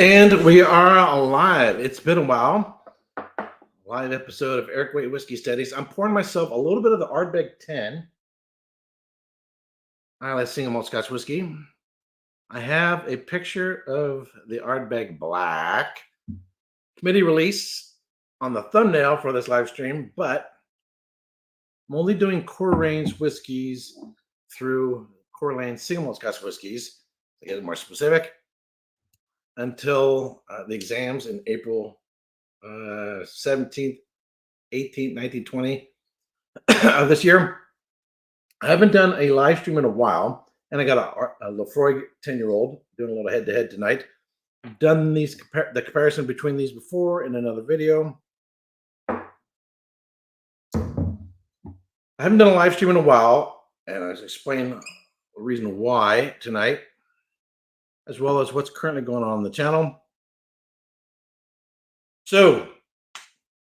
And we are live. It's been a while. Live episode of Erik Wait Whiskey Studies. I'm pouring myself a little bit of the Ardbeg 10 Islay single malt Scotch whiskey. I have a picture of the Ardbeg Black committee release on the thumbnail for this live stream, but I'm only doing core range whiskeys through core lane single malt Scotch whiskeys to get more specific until the exams in April 17th, 18th, 19th, 20 of this year. I haven't done a live stream in a while, and I got a Laphroaig 10-year-old doing a little head-to-head tonight. I've done the comparison between these before in another video. I haven't done a live stream in a while, and I'll explain the reason why tonight, as well as what's currently going on the channel. So,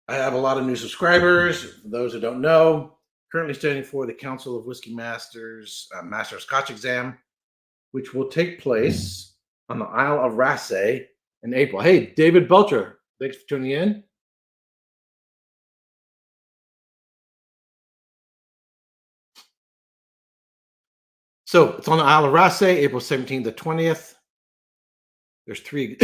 I have a lot of new subscribers. For those who don't know, currently studying for the Council of Whiskey Masters Master of Scotch exam, which will take place on the Isle of Raasay in April. Hey, David Belcher, thanks for tuning in. So it's on the Isle of Raasay, April 17th to 20th. There's three,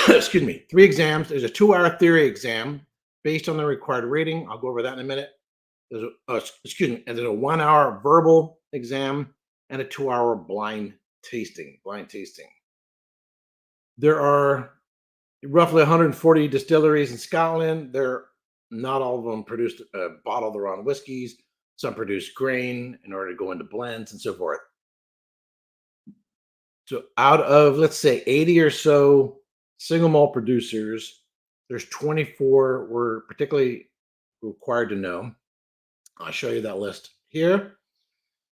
excuse me, 3 exams. There's a 2-hour theory exam based on the required rating. I'll go over that in a minute. There's a, and there's a 1-hour verbal exam and a 2-hour blind tasting. There are roughly 140 distilleries in Scotland. They're not all of them produce bottle their own whiskeys. Some produce grain in order to go into blends and so forth. So out of, let's say, 80 or so single malt producers, there's 24 we're particularly required to know. I'll show you that list here.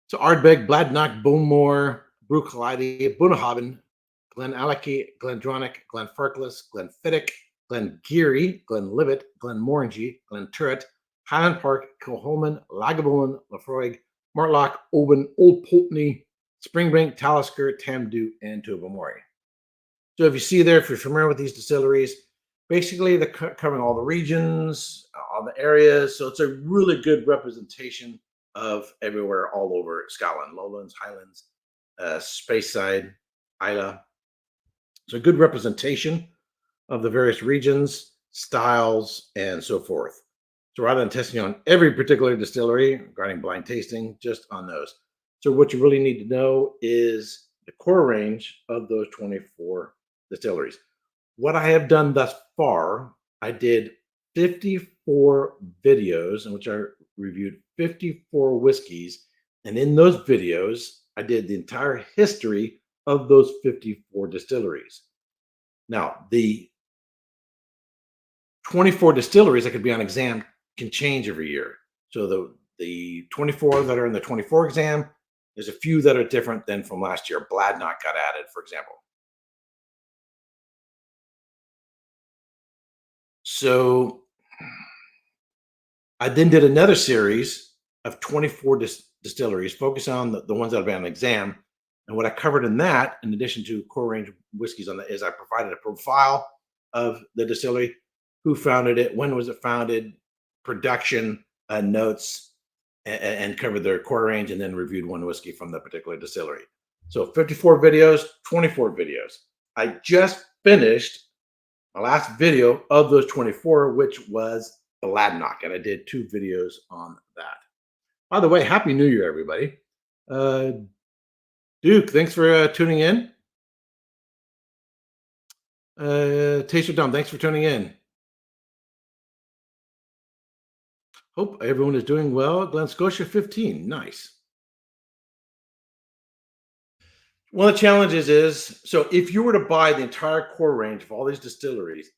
So Ardbeg, Bladnoch, Bowmore, Bruichladdich, Bunnahabhain, Glenallachie, Glendronach, Glenfarclas, Glenfiddich, Glengeary, Glenlivet, Glenmorangie, Glenturret, Highland Park, Kilholman, Lagavulin, Laphroaig, Mortlach, Oban, Old Pulteney, Springbank, Talisker, Tamdhu, and Tobermory. So if you see there, if you're familiar with these distilleries, basically they're covering all the regions, all the areas. So it's a really good representation of everywhere all over Scotland, Lowlands, Highlands, Speyside, Islay. So a good representation of the various regions, styles, and so forth. So rather than testing on every particular distillery regarding blind tasting, just on those. So what you really need to know is the core range of those 24 distilleries. What I have done thus far, I did 54 videos in which I reviewed 54 whiskeys. And in those videos, I did the entire history of those 54 distilleries. Now, the 24 distilleries that could be on exam can change every year. So the 24 that are in the 24 exam, there's a few that are different than from last year. Bladnoch got added, for example. So I then did another series of 24 distilleries, focus on the ones that have been on exam. And what I covered in that, in addition to core range whiskeys on that, is I provided a profile of the distillery, who founded it, when was it founded, production notes, and covered their core range, and then reviewed one whiskey from the particular distillery. So 54 videos, 24 videos. I just finished my last video of those 24, which was Bladnoch, and I did 2 videos on that. By the way, Happy New Year, everybody. Duke, thanks for tuning in. Taster Dumb, thanks for tuning in. Hope everyone is doing well. Glen Scotia 15, nice. One of the challenges is, so if you were to buy the entire core range of all these distilleries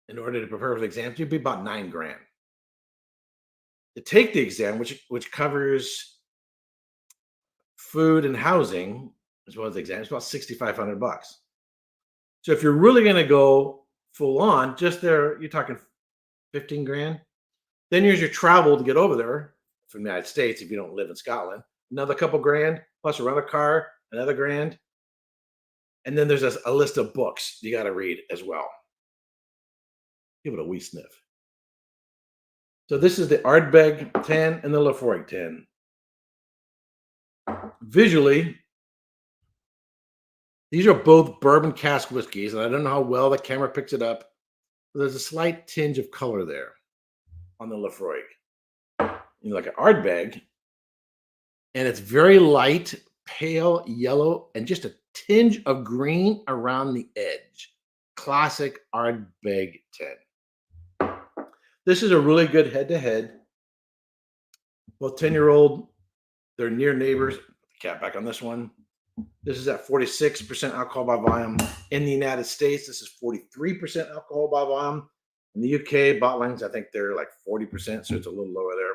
in order to prepare for the exams, you'd be about $9 grand. To take the exam, which covers food and housing as well as the exam, it's about $6,500. So if you're really going to go full on, just there, you're talking 15 grand. Then here's your travel to get over there from the United States if you don't live in Scotland. Another couple grand, plus a rental car, another grand. And then there's a list of books you got to read as well. Give it a wee sniff. So this is the Ardbeg 10 and the Laphroaig 10. Visually, these are both bourbon cask whiskeys, and I don't know how well the camera picks it up, but there's a slight tinge of color there on the Laphroaig. Like an Ardbeg, and it's very light, pale yellow, and just a tinge of green around the edge. Classic Ardbeg 10. This is a really good head-to-head. Both 10-year-old, they're near neighbors. Cap back on this one. This is at 46% alcohol by volume. In the United States, this is 43% alcohol by volume. In the UK, bottlings, I think they're like 40%, so it's a little lower there.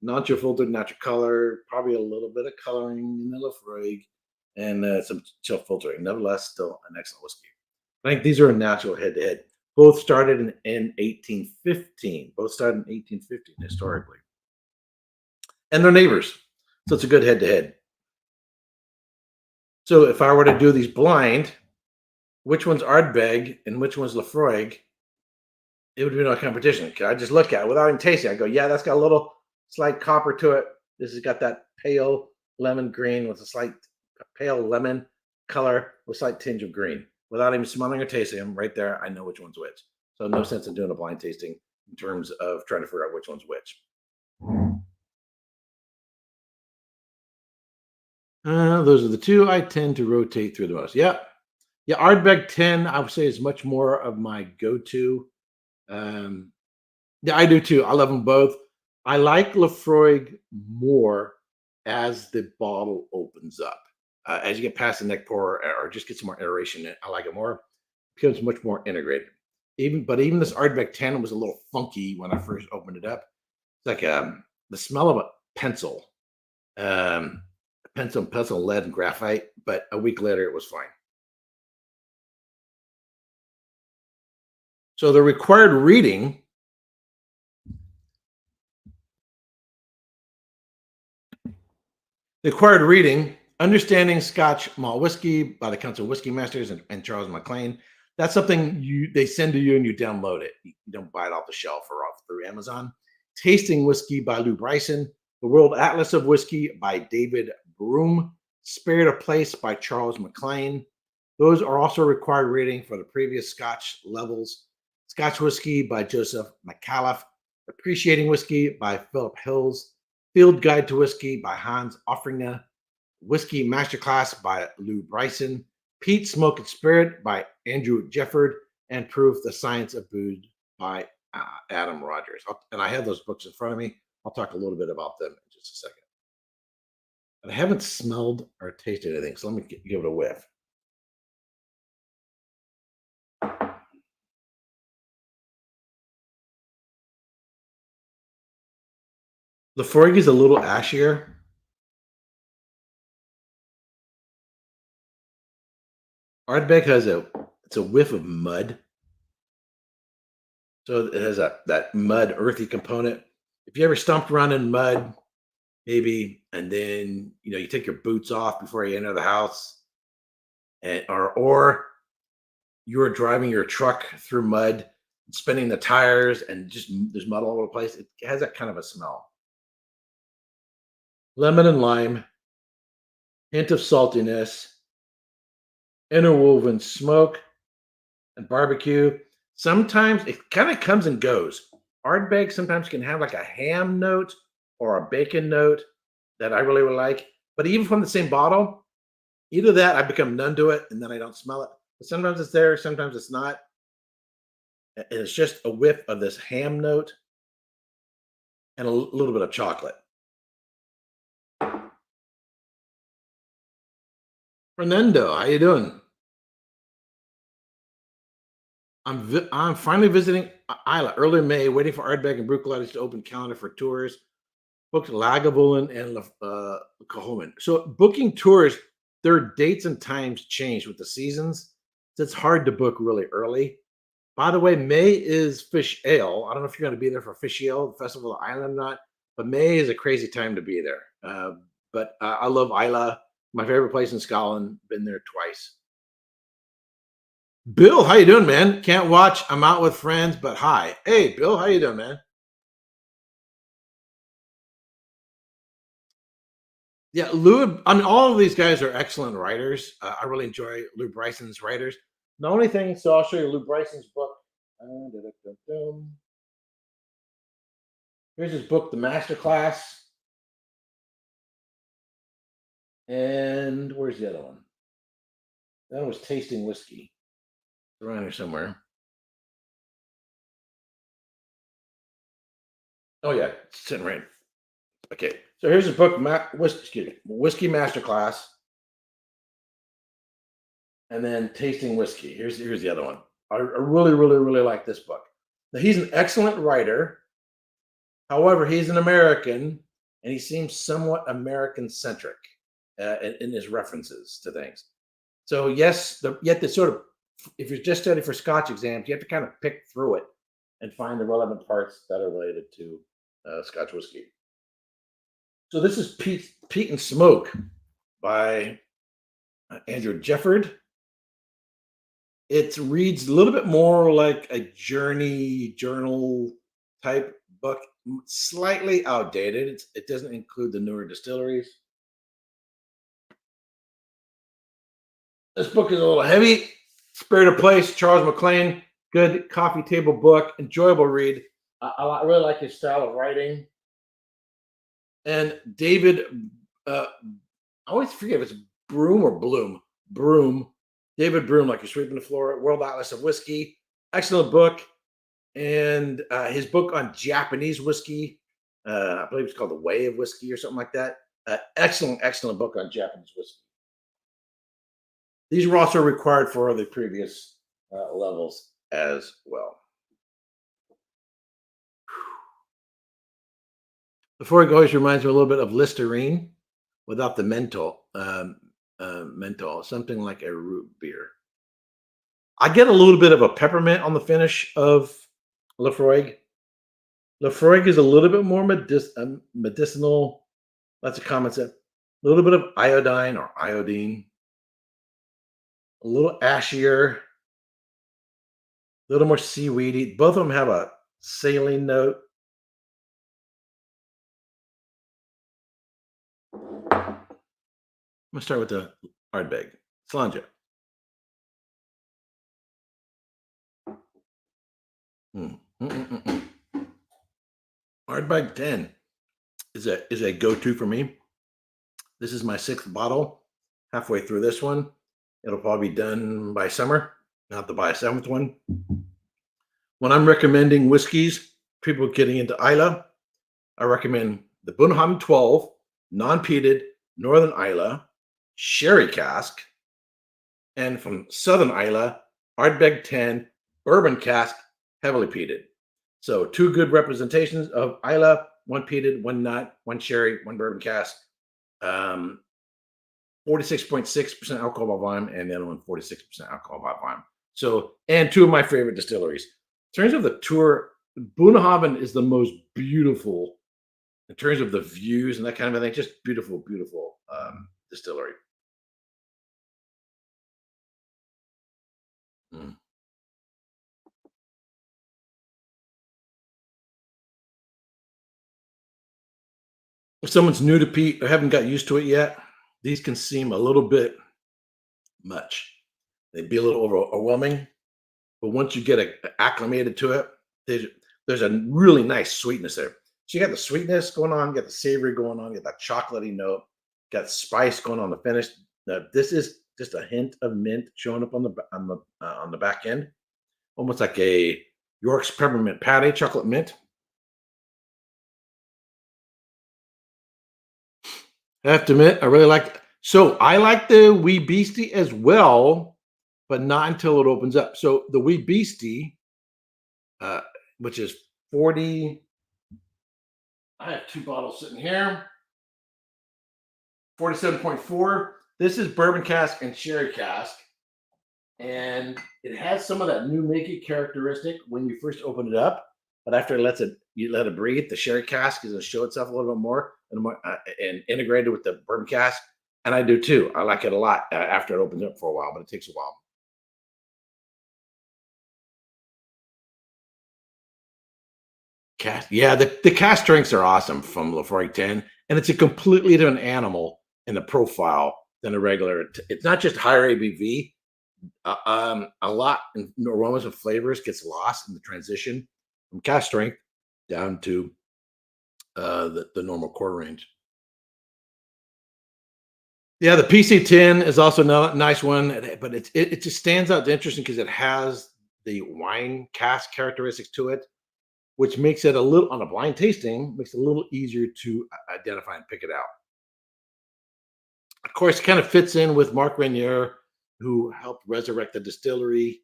Non-chill filtered, natural color, probably a little bit of coloring in the Laphroaig, and some chill filtering. Nevertheless, still an excellent whiskey. I think these are a natural head-to-head. Both started in 1815. Both started in 1815 historically. And they're neighbors, so it's a good head-to-head. So if I were to do these blind, which one's Ardbeg and which one's Laphroaig, it would be no competition. I just look at it without even tasting. I go, yeah, that's got a little slight copper to it. This has got that pale lemon green with a slight pale lemon color with a slight tinge of green. Without even smelling or tasting them, right there, I know which one's which. So no sense in doing a blind tasting in terms of trying to figure out which one's which. Those are the two I tend to rotate through the most. Yeah. Yeah, Ardbeg 10, I would say, is much more of my go-to. Yeah, I do too. I love them both. I like Laphroaig more as the bottle opens up. As you get past the neck pour or just get some more aeration in it, I like it more. It becomes much more integrated. Even this Ardbeg 10 was a little funky when I first opened it up. It's like the smell of a pencil. Pencil, lead, and graphite, but a week later it was fine. So the required reading Understanding Scotch Malt Whiskey by the Council of Whiskey Masters and Charles MacLean. That's something they send to you and you download it. You don't buy it off the shelf or off through Amazon. Tasting Whiskey by Lou Bryson. The World Atlas of Whiskey by David Broom. Spirit of Place by Charles MacLean. Those are also required reading for the previous Scotch levels. Scotch Whiskey by Joseph McAuliffe. Appreciating Whiskey by Philip Hills. Field Guide to Whiskey by Hans Offringer. Whiskey Masterclass by Lou Bryson. Peat, Smoke, and Spirit by Andrew Jefford. And Proof, The Science of Booze by Adam Rogers. And I have those books in front of me. I'll talk a little bit about them in just a second. But I haven't smelled or tasted anything, so let me give it a whiff. Laphroaig is a little ashier. Ardbeg has it's a whiff of mud. So it has that mud, earthy component. If you ever stomped around in mud, maybe, and then you take your boots off before you enter the house, or you're driving your truck through mud, spinning the tires, and just there's mud all over the place. It has that kind of a smell. Lemon and lime, hint of saltiness, interwoven smoke and barbecue. Sometimes it kind of comes and goes. Ardbeg sometimes can have like a ham note or a bacon note that I really like. But even from the same bottle, either that I become numb to it and then I don't smell it. But sometimes it's there, sometimes it's not. And it's just a whiff of this ham note and a little bit of chocolate. Fernando, how you doing? I'm finally visiting Islay early May, waiting for Ardbeg and Bruichladdich to open calendar for tours. Booked Lagavulin and Cahoman. So booking tours, their dates and times change with the seasons. So it's hard to book really early. By the way, May is Fish Ale. I don't know if you're going to be there for Fish Ale, the Festival of Islay or not, but May is a crazy time to be there. But I love Islay, my favorite place in Scotland. Been there twice. Bill, how you doing, man? Can't watch. I'm out with friends, but hi. Hey, Bill, how you doing, man? Yeah, Lou. I mean, all of these guys are excellent writers. I really enjoy Lou Bryson's writers. The only thing, so I'll show you Lou Bryson's book. Da-da-da-dum. Here's his book, The Master Class, and where's the other one? That was Tasting Whiskey. It's around here somewhere. Oh yeah, it's sitting right. Okay, so here's his book, excuse me, Whiskey Masterclass, and then Tasting Whiskey. Here's the other one. I really, really, really like this book. Now, he's an excellent writer. However, he's an American, and he seems somewhat American centric in his references to things. So yes, yet the sort of, if you're just studying for Scotch exams, you have to kind of pick through it and find the relevant parts that are related to Scotch whiskey. So this is Pete and Smoke by Andrew Jefford. It reads a little bit more like a journal type book, slightly outdated. It doesn't include the newer distilleries. This book is a little heavy. Spirit of Place, Charles MacLean. Good coffee table book, enjoyable read. I really like his style of writing. And David, I always forget if it's Broom or Bloom. Broom. David Broom, like you're sweeping the floor. World Atlas of Whiskey. Excellent book. And his book on Japanese whiskey, I believe it's called The Way of Whiskey or something like that. Excellent, excellent book on Japanese whiskey. These were also required for the previous levels as well. Before it goes, reminds me a little bit of Listerine without the menthol, something like a root beer. I get a little bit of a peppermint on the finish of Laphroaig. Laphroaig is a little bit more medicinal. That's a common sense. A little bit of iodine or iodine, a little ashier, a little more seaweedy. Both of them have a saline note. I'm gonna start with the Ardbeg. Slanja. Ardbeg 10 is a go-to for me. This is my 6th bottle. Halfway through this one, it'll probably be done by summer. I'll have to buy a 7th one. When I'm recommending whiskeys, people getting into Islay, I recommend the Bunnahabhain 12, non-peated Northern Islay, sherry cask, and from Southern Islay, Ardbeg 10, bourbon cask, heavily peated. So 2 good representations of Islay, 1 peated, 1 not, 1 sherry, 1 bourbon cask. 46.6% alcohol by volume, and the other one 46% alcohol by volume. So, and 2 of my favorite distilleries. In terms of the tour, Bunnahabhain is the most beautiful in terms of the views and that kind of thing. Just beautiful, beautiful distillery. Mm. If someone's new to peat or haven't got used to it yet, these can seem a little bit much. They'd be a little overwhelming, but once you get acclimated to it, there's a really nice sweetness there. So you got the sweetness going on, you got the savory going on, you got that chocolatey note, got spice going on the finish. Now, this is just a hint of mint showing up on the back end, almost like a York's peppermint patty, chocolate mint. I have to admit, I really like. So I like the Wee Beastie as well, but not until it opens up. So the Wee Beastie, uh, which is 40. I have 2 bottles sitting here. 47.4. This is bourbon cask and sherry cask. And it has some of that new makey characteristic when you first open it up. But after you let it breathe, the sherry cask is going to show itself a little bit more and integrated with the bourbon cask. And I do too. I like it a lot after it opens up for a while, but it takes a while. Cast, yeah, the cast strengths are awesome from Laphroaig 10, and it's a completely different animal in the profile than a regular. It's not just higher ABV. A lot in aromas and flavors gets lost in the transition from cast strength down to the normal core range. Yeah, the PC10 is also a nice one, but it just stands out interesting because it has the wine cask characteristics to it, which makes it a little on a blind tasting makes it a little easier to identify and pick it out. Of course, it kind of fits in with Mark Renier, who helped resurrect the distillery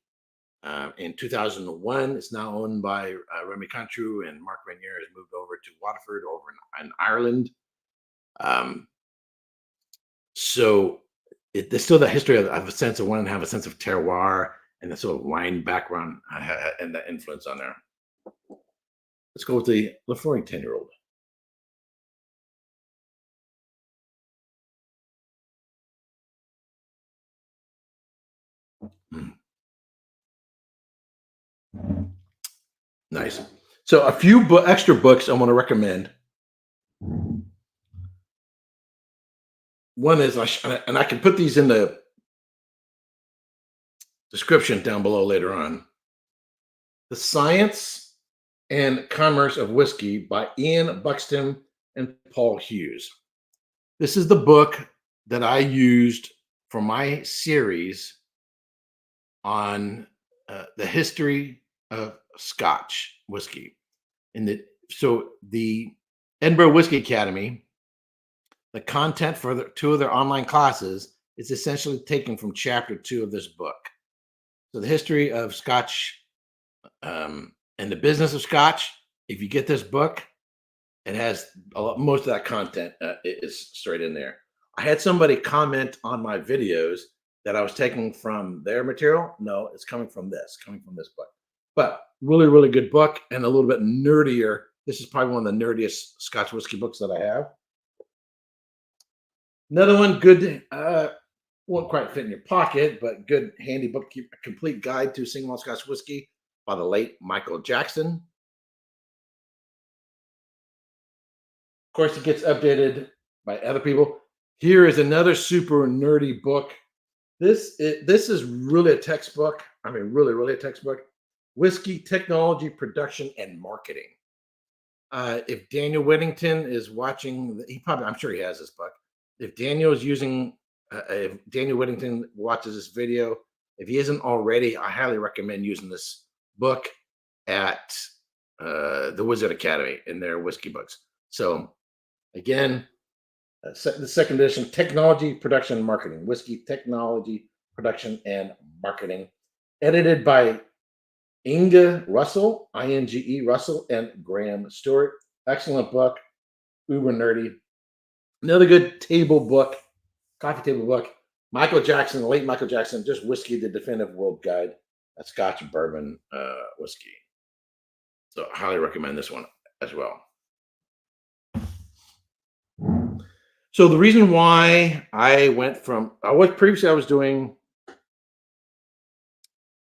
in 2001. It's now owned by Remy Contreau, and Mark Renier has moved over to Waterford over in Ireland. Um, so there's still the history of a sense of wanting to have a sense of terroir and the sort of wine background and the influence on there. Let's go with the Laphroaig 10-year-old. Mm. Nice. So a few extra books I want to recommend. One is, and I can put these in the description down below later on. The Science and Commerce of Whiskey by Ian Buxton and Paul Hughes. This is the book that I used for my series on the history of Scotch whiskey. So the Edinburgh Whiskey Academy, the content for two of their online classes is essentially taken from chapter 2 of this book. So the history of Scotch and the business of Scotch. If you get this book, it has most of that content is straight in there. I had somebody comment on my videos that I was taking from their material. No, it's coming from this book. But really, really good book and a little bit nerdier. This is probably one of the nerdiest Scotch whiskey books that I have. Another one, good, won't quite fit in your pocket, but good, handy book, a complete guide to single malt Scotch whiskey by the late Michael Jackson. Of course, it gets updated by other people. Here is another super nerdy book. This is really a textbook. I mean, really, really a textbook. Whiskey Technology, Production, and Marketing. If Daniel Whittington is watching, I'm sure he has this book. If Daniel is using, if Daniel Whittington watches this video, if he isn't already, I highly recommend using this book at the Wizard Academy in their whiskey books. So again, the second edition, Technology, Production, and Marketing. Whiskey Technology, Production, and Marketing. Edited by Inge Russell, I-N-G-E Russell, and Graham Stewart. Excellent book, uber nerdy. Another good table book, coffee table book. Michael Jackson, the late Michael Jackson, just Whiskey, the Definitive World Guide, a Scotch and Bourbon whiskey. So I highly recommend this one as well. So the reason why I went from, I was doing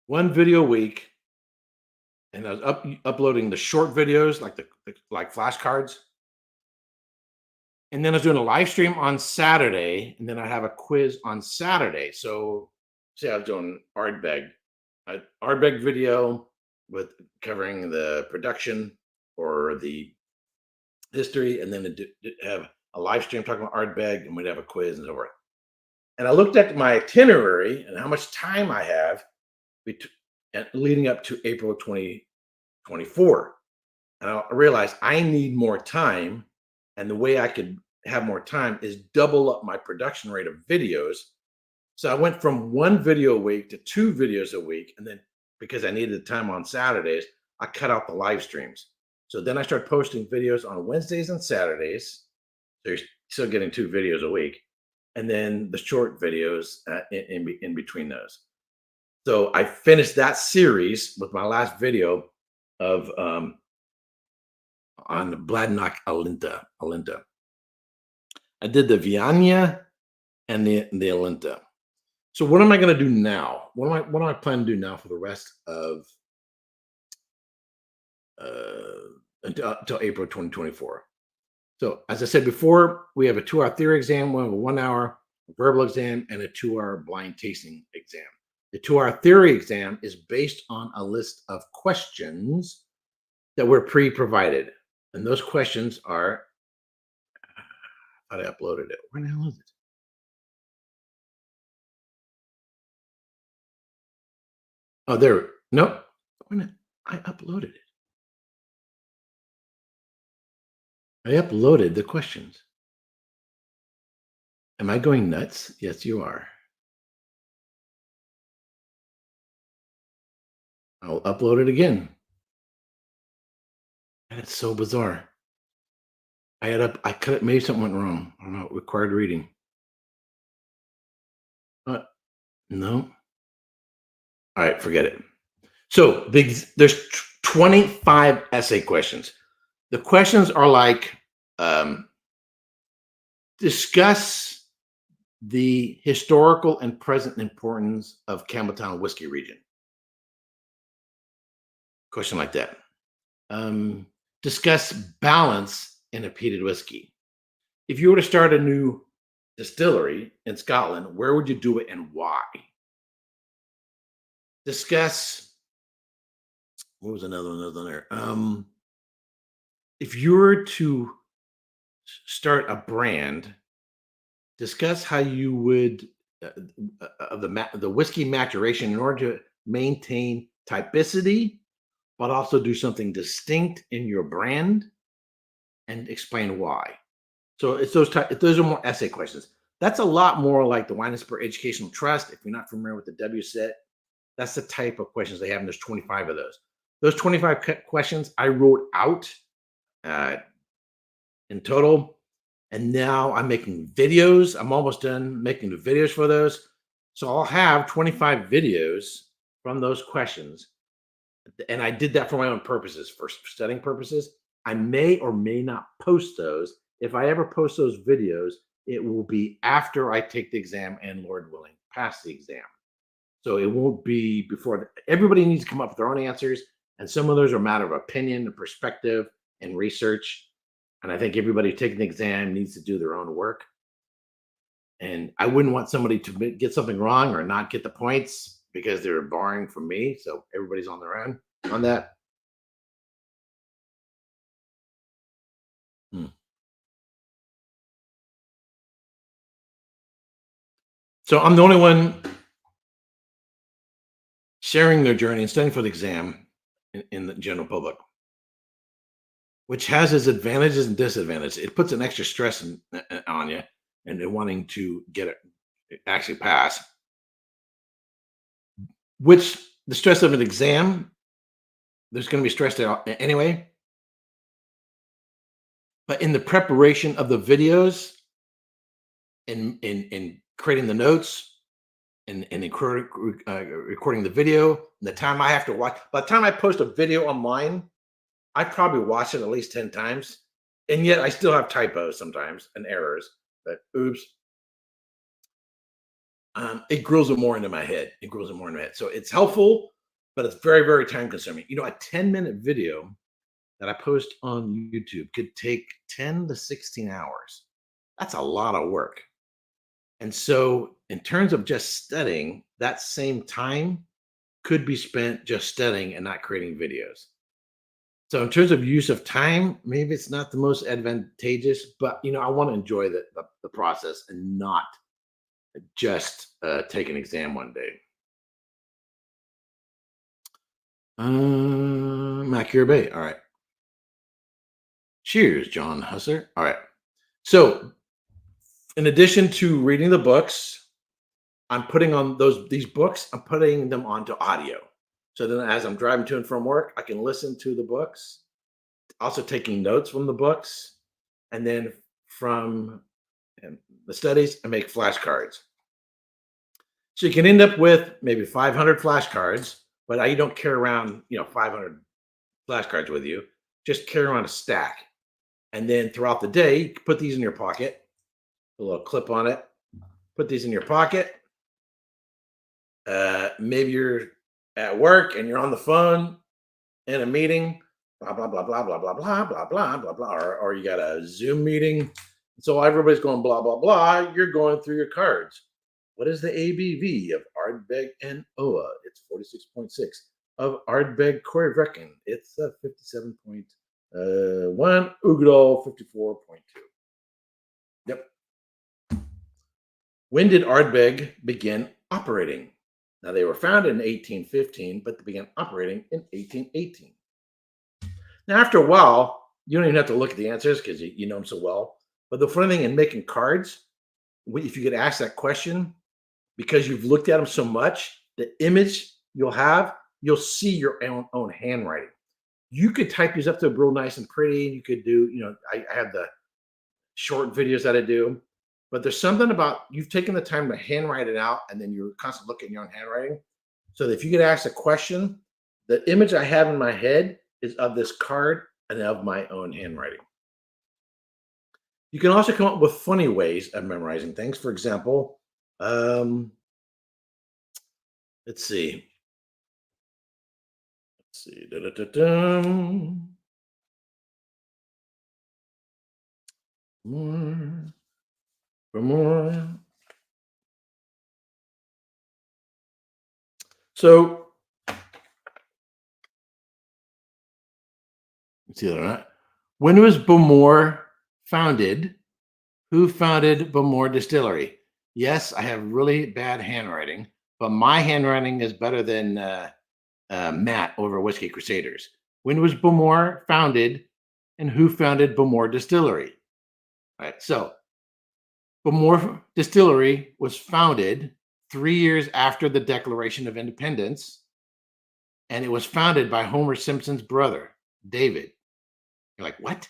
one video a week, and I was uploading the short videos, like flashcards. And then I was doing a live stream on Saturday, and then I have a quiz on Saturday. So say I was doing Ardbeg, Ardbeg video with covering the production or the history, and then have a live stream talking about Ardbeg, and we'd have a quiz and so forth. And I looked at my itinerary and how much time I have leading up to April 2024. And I realized I need more time. And the way I could have more time is double up my production rate of videos. So I went from one video a week to 2 videos a week. And then because I needed the time on Saturdays, I cut out the live streams. So then I started posting videos on Wednesdays and Saturdays. So you're still getting 2 videos a week. And then the short videos in between those. So I finished that series with my last video of on the Bladnoch Alinta. I did the Vianya and the Alinta. So what am I going to do now? What am I planning to do now for the rest of until April 2024. So, as I said before, we have a 2-hour theory exam, we have a 1-hour verbal exam, and a 2-hour blind tasting exam. The 2-hour theory exam is based on a list of questions that were pre-provided. And those questions are, I thought I uploaded it. Where the hell is it? Oh, there. Nope. I uploaded it. I uploaded the questions. Am I going nuts? Yes, you are. I'll upload it again. And it's so bizarre. I could have made something went wrong. I don't know. Required reading. No. All right, forget it. So there's 25 essay questions. The questions are like discuss the historical and present importance of Campbelltown whiskey region. Question like that. Discuss balance in a peated whiskey. If you were to start a new distillery in Scotland, where would you do it and why? Discuss, what was another one that was on there? If you were to start a brand, discuss how you would the whiskey maturation in order to maintain typicity, but also do something distinct in your brand and explain why. So it's those are more essay questions. That's a lot more like the Wine and Spirit Educational Trust. If you're not familiar with the WSET, that's the type of questions they have, and there's 25 of those. Those 25 questions I wrote out in total, and now I'm making videos. I'm almost done making the videos for those. So I'll have 25 videos from those questions, and I did that for my own purposes, for studying purposes. I may or may not post those. If I ever post those videos, it will be after I take the exam and, Lord willing, pass the exam. So it won't be before. Everybody needs to come up with their own answers, and some of those are a matter of opinion and perspective and research. And I think everybody taking the exam needs to do their own work. And I wouldn't want somebody to get something wrong or not get the points because they're borrowing from me. So everybody's on their own on that. Hmm. So I'm the only one sharing their journey and studying for the exam in the general public, which has its advantages and disadvantages. It puts an extra stress on you and wanting to get it actually pass, which the stress of an exam, there's going to be stressed out anyway. But in the preparation of the videos, in creating the notes, and recording the video, and the time I have to watch, by the time I post a video online, I probably watched it at least 10 times. And yet I still have typos sometimes and errors. But oops. It grills it more into my head. It grills it more into my head. So it's helpful, but it's very, very time consuming. A 10-minute video that I post on YouTube could take 10 to 16 hours. That's a lot of work. And so, in terms of just studying, that same time could be spent just studying and not creating videos. So, in terms of use of time, maybe it's not the most advantageous, but I want to enjoy the process and not just take an exam one day. Macure Bay. All right. Cheers, John Husser. All right. So, in addition to reading the books, I'm putting on these books, I'm putting them onto audio. So then as I'm driving to and from work, I can listen to the books, also taking notes from the books, and then from the studies, I make flashcards. So you can end up with maybe 500 flashcards, but you don't carry around, 500 flashcards with you. Just carry around a stack. And then throughout the day, you can put these in your pocket, a little clip on it, put these in your pocket. Maybe you're at work and you're on the phone in a meeting, blah, blah, blah, blah, blah, blah, blah, blah, blah, blah, blah, or you got a Zoom meeting. So everybody's going blah, blah, blah. You're going through your cards. What is the ABV of Ardbeg and Oa? It's 46.6. Of Ardbeg Coreyvrecken, it's 57.1. Ugadal, 54.2. Yep. When did Ardbeg begin operating? Now, they were founded in 1815, but they began operating in 1818. Now, after a while, you don't even have to look at the answers because you know them so well. But the funny thing in making cards, if you get asked that question, because you've looked at them so much, the image you'll see your own handwriting. You could type these up to real nice and pretty. You could do, I have the short videos that I do, but there's something about you've taken the time to handwrite it out, and then you're constantly looking at your own handwriting. So that if you get asked a question, the image I have in my head is of this card and of my own handwriting. You can also come up with funny ways of memorizing things. For example, let's see. More. For more. So, let's see that or not. When was Bowmore founded? Who founded Bowmore Distillery? Yes, I have really bad handwriting, but my handwriting is better than Matt over Whiskey Crusaders. When was Bowmore founded, and who founded Bowmore Distillery? All right, so Bowmore Distillery was founded 3 years after the Declaration of Independence, and it was founded by Homer Simpson's brother, David. You're like, what?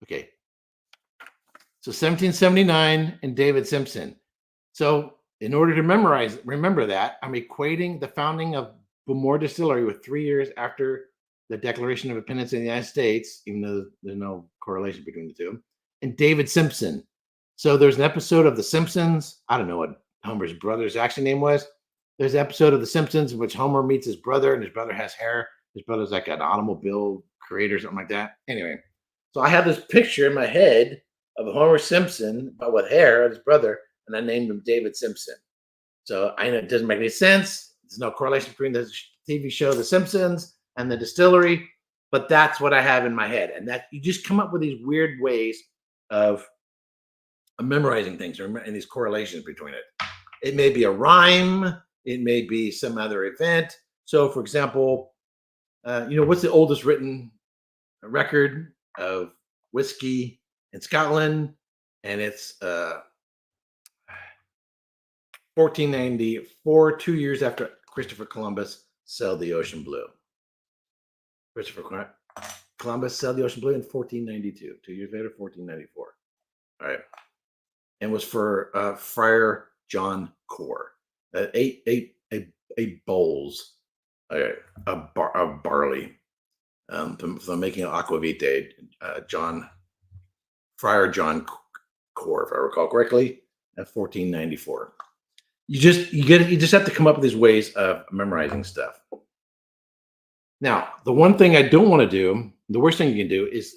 Okay. So 1779 and David Simpson. So in order to remember that, I'm equating the founding of Bowmore Distillery with 3 years after the Declaration of Independence in the United States, even though there's no correlation between the two, and David Simpson. So there's an episode of The Simpsons. I don't know what Homer's brother's actual name was. There's an episode of The Simpsons in which Homer meets his brother, and his brother has hair. His brother's like an automobile creator or something like that. Anyway, so I have this picture in my head of Homer Simpson, but with hair, of his brother, and I named him David Simpson. So I know it doesn't make any sense. There's no correlation between the TV show The Simpsons and the distillery, but that's what I have in my head. And that you just come up with these weird ways of memorizing things and these correlations between it. It may be a rhyme. It may be some other event. So, for example, what's the oldest written record of whiskey in Scotland? And it's 1494, 2 years after Christopher Columbus sailed the ocean blue. Christopher Columbus sailed the ocean blue in 1492. 2 years later, 1494. All right. And was for Friar John Core. Eight bowls of barley from making aquavite. Friar John Core, if I recall correctly, at 1494. You just have to come up with these ways of memorizing stuff. Now, the one thing I don't want to do, the worst thing you can do is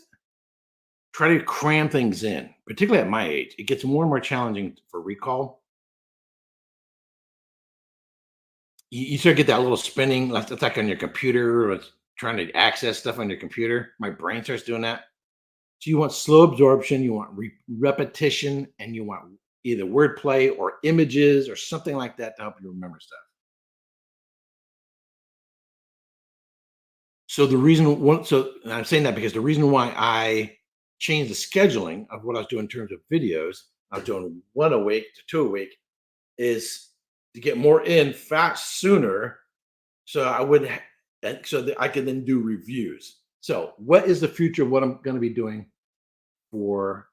try to cram things in, particularly at my age. It gets more and more challenging for recall. You start to get that little spinning, it's like on your computer, or it's trying to access stuff on your computer. My brain starts doing that. So you want slow absorption, you want repetition, and you want either wordplay or images or something like that to help you remember stuff. So I'm saying that because the reason why I changed the scheduling of what I was doing in terms of videos, I was doing 1 a week to 2 a week, is to get more in fast sooner, so that I can then do reviews. So, what is the future of what I'm going to be doing for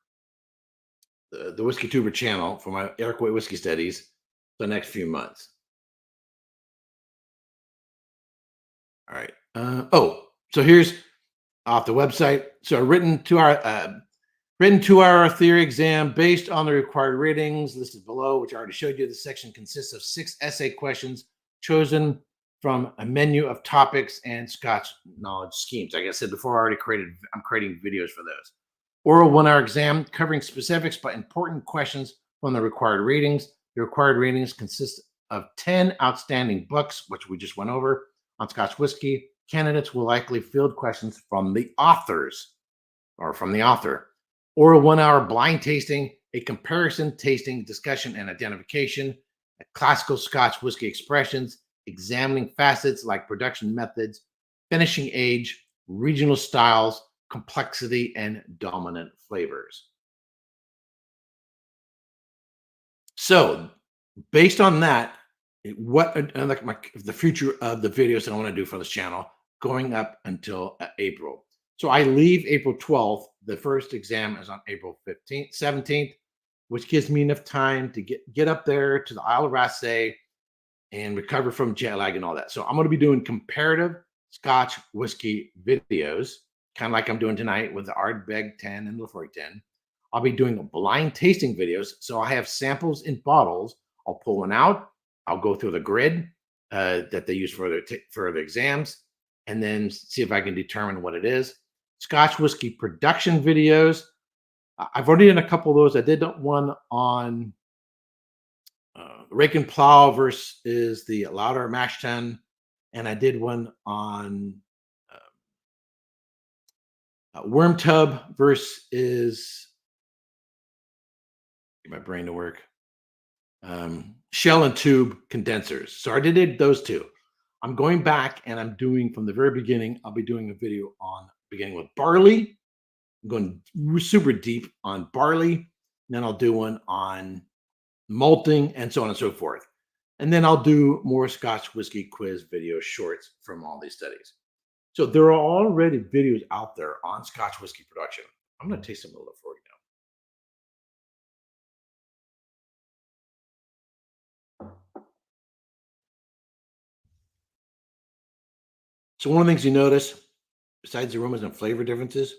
the WhiskeyTuber channel for my Erik Wait whiskey studies for the next few months? All right. So here's off the website. So a written 2-hour theory exam based on the required ratings listed below, which I already showed you. The section consists of 6 essay questions chosen from a menu of topics and Scotch knowledge schemes. Like I said before, I'm creating videos for those. Oral 1 hour exam covering specifics but important questions from the required readings. The required readings consist of 10 outstanding books, which we just went over on Scotch whiskey. Candidates will likely field questions from the authors or from the author. Oral 1 hour blind tasting, a comparison, tasting, discussion, and identification, classical Scotch whiskey expressions, examining facets like production methods, finishing age, regional styles, complexity, and dominant flavors. So, based on that, what like the future of the videos that I want to do for this channel going up until April. So I leave April 12th. The first exam is on April 15th, 17th, which gives me enough time to get up there to the Isle of Raasay and recover from jet lag and all that. So I'm going to be doing comparative Scotch whiskey videos, kind of like I'm doing tonight with the Ardbeg 10 and Laphroaig 10. I'll be doing blind tasting videos. So I have samples in bottles. I'll pull one out. I'll go through the grid that they use for the exams, and then see if I can determine what it is. Scotch whiskey production videos. I've already done a couple of those. I did one on rake and plow versus the louder mash tun, and I did one on worm tub versus get my brain to work. Shell and tube condensers. So I did those two. I'm going back and I'm doing from the very beginning. I'll be doing a video on beginning with barley. I'm going super deep on barley. Then I'll do one on malting and so on and so forth. And then I'll do more Scotch whiskey quiz video shorts from all these studies. So there are already videos out there on Scotch whiskey production. I'm going to taste some of the Laphroaig now. So one of the things you notice, besides aromas and flavor differences,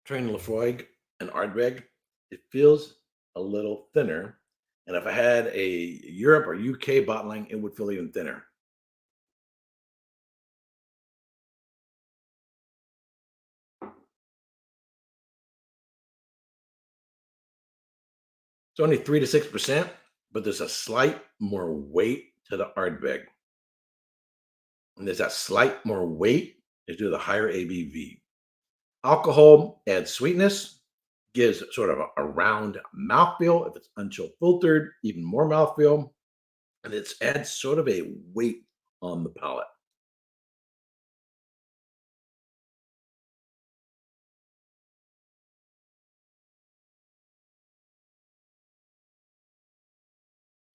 trying Laphroaig and Ardbeg, it feels a little thinner. And if I had a Europe or UK bottling, it would feel even thinner. It's only 3 to 6%, but there's a slight more weight to the Ardbeg. And there's that slight more weight is due to the higher ABV. Alcohol adds sweetness, gives sort of a round mouthfeel. If it's unchill filtered, even more mouthfeel. And it adds sort of a weight on the palate.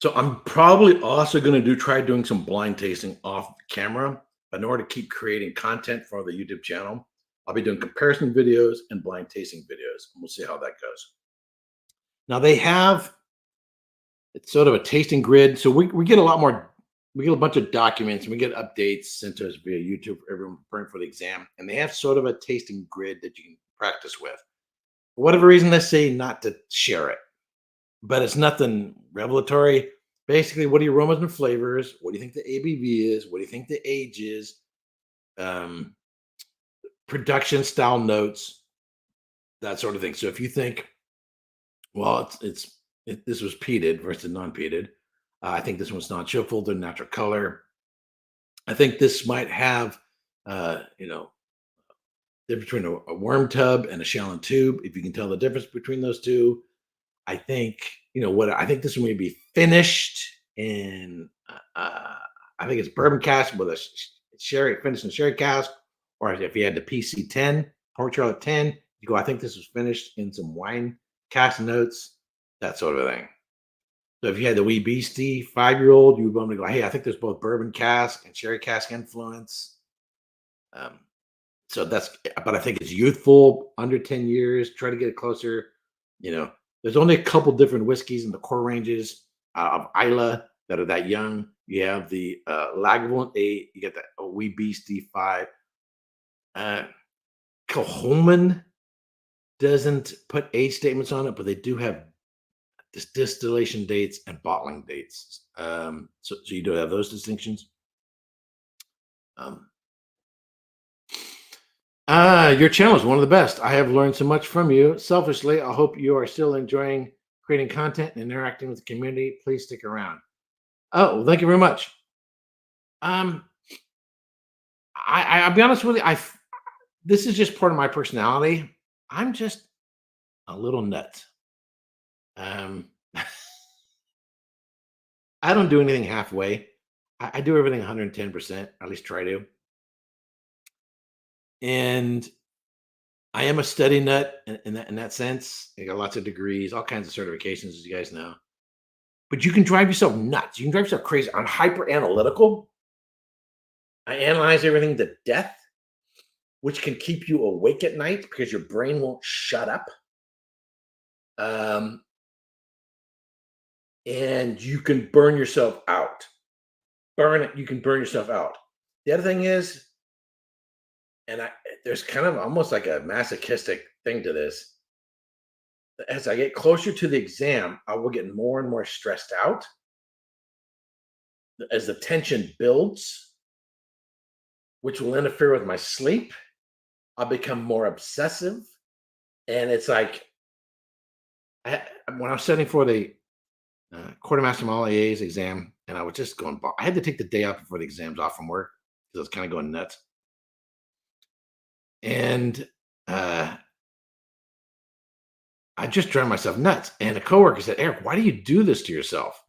So I'm probably also going to try doing some blind tasting off camera. But in order to keep creating content for the YouTube channel, I'll be doing comparison videos and blind tasting videos. And we'll see how that goes. Now they have it's sort of a tasting grid. So we get a lot more, we get a bunch of documents and we get updates sent to us via YouTube for everyone preparing for the exam. And they have sort of a tasting grid that you can practice with. For whatever reason, they say not to share it, but it's nothing revelatory. Basically, what are your aromas and flavors? What do you think the ABV is? What do you think the age is? Production style notes, that sort of thing. So if you think, well, this was peated versus non-peated. I think this one's non-chill filtered, natural color. I think this might have, difference between a worm tub and a shell and tube. If you can tell the difference between those two, I think what I think this one may be finished in. I think it's bourbon cask with a sherry finished in sherry cask, or if you had the PC10 Port Charlotte 10, you go. I think this was finished in some wine cask notes, that sort of thing. So if you had the wee beastie 5-year-old, you would want to go, hey, I think there's both bourbon cask and sherry cask influence. So but I think it's youthful, under 10 years. Try to get it closer. There's only a couple different whiskeys in the core ranges of Islay that are that young. You have the Lagavulin 8. You get the wee beastie 5. Kilchoman doesn't put age statements on it, but they do have distillation dates and bottling dates. So you do have those distinctions. Um, your channel is one of the best. I have learned so much from you. Selfishly, I hope you are still enjoying creating content and interacting with the community. Please stick around. Oh, well, thank you very much. Um, I'll be honest with you. This is just part of my personality. I'm just a little nuts. Um, I don't do anything halfway. I do everything 110%, at least try to. And I am a study nut in that sense. I got lots of degrees, all kinds of certifications, as you guys know. But you can drive yourself nuts. You can drive yourself crazy. I'm hyper analytical. I analyze everything to death, which can keep you awake at night because your brain won't shut up. Um, and you can burn yourself out. Burn it. You can burn yourself out. The other thing is, and there's kind of almost like a masochistic thing to this. As I get closer to the exam, I will get more and more stressed out as the tension builds, which will interfere with my sleep. I'll become more obsessive. And it's like, when I was studying for the quartermaster Mallea's exam, and I was just going, I had to take the day off before the exams off from work because I was kind of going nuts. And I just drive myself nuts. And a coworker said, Eric, why do you do this to yourself?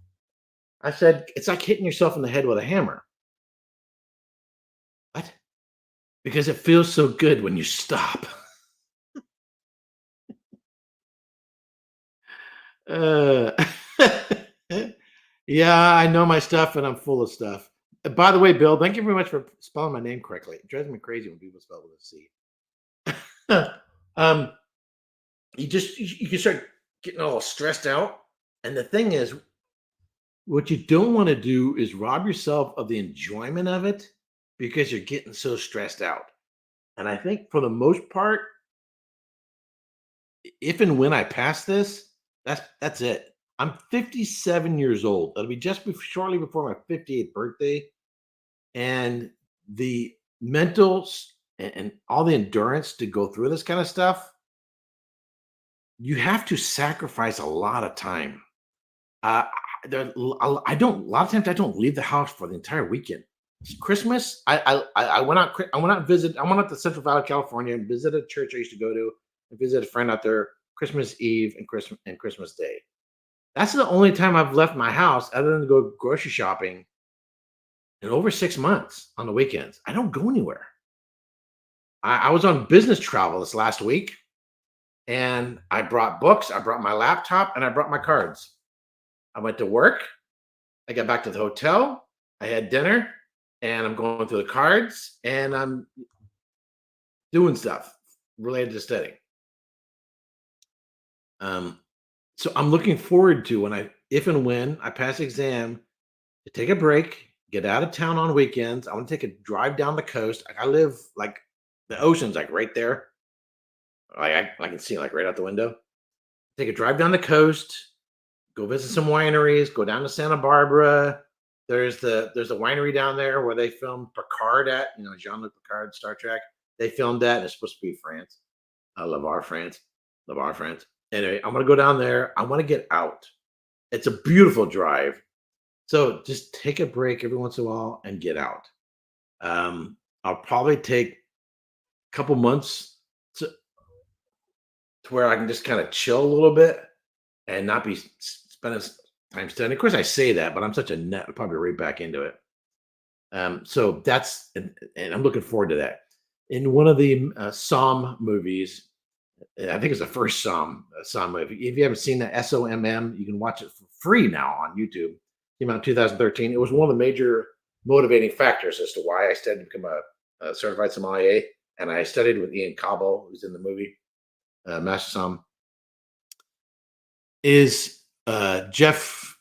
I said, it's like hitting yourself in the head with a hammer. What? Because it feels so good when you stop. Uh, yeah, I know my stuff and I'm full of stuff. By the way, Bill, thank you very much for spelling my name correctly. It drives me crazy when people spell with a C. um, you can start getting all stressed out. And the thing is, what you don't want to do is rob yourself of the enjoyment of it because you're getting so stressed out. And I think for the most part, if and when I pass this, that's it. I'm 57 years old. It'll be just shortly before my 58th birthday, and the and all the endurance to go through this kind of stuff, you have to sacrifice a lot of time. Uh, I don't. A lot of times, I don't leave the house for the entire weekend. Christmas, I went out. I went out and visit. I went out to Central Valley, California, and visited a church I used to go to, and visit a friend out there Christmas Eve and Christmas Day. That's the only time I've left my house other than to go grocery shopping in over 6 months on the weekends. I don't go anywhere. I was on business travel this last week, and I brought books, I brought my laptop, and I brought my cards. I went to work. I got back to the hotel. I had dinner, and I'm going through the cards, and I'm doing stuff related to studying. So I'm looking forward to if and when I pass the exam, to take a break, get out of town on weekends. I want to take a drive down the coast. I live like the ocean's like right there. I can see like right out the window. Take a drive down the coast, go visit some wineries, go down to Santa Barbara. There's a winery down there where they filmed Picard at, Jean-Luc Picard, Star Trek. They filmed that, and it's supposed to be France. Lavar, France. Lavar, France. Anyway, I'm gonna go down there. I want to get out. It's a beautiful drive. So just take a break every once in a while and get out. I'll probably take a couple months to where I can just kind of chill a little bit and not be spending time studying. Of course, I say that, but I'm such a nut. I'll probably right back into it. So that's, and I'm looking forward to that. In one of the Psalm movies, I think it's the first Psalm movie. If you haven't seen that, SOMM, you can watch it for free now on YouTube. Came out in 2013. It was one of the major motivating factors as to why I studied to become a certified sommelier. And I studied with Ian Cobble, who's in the movie Master Somm. Is Jeff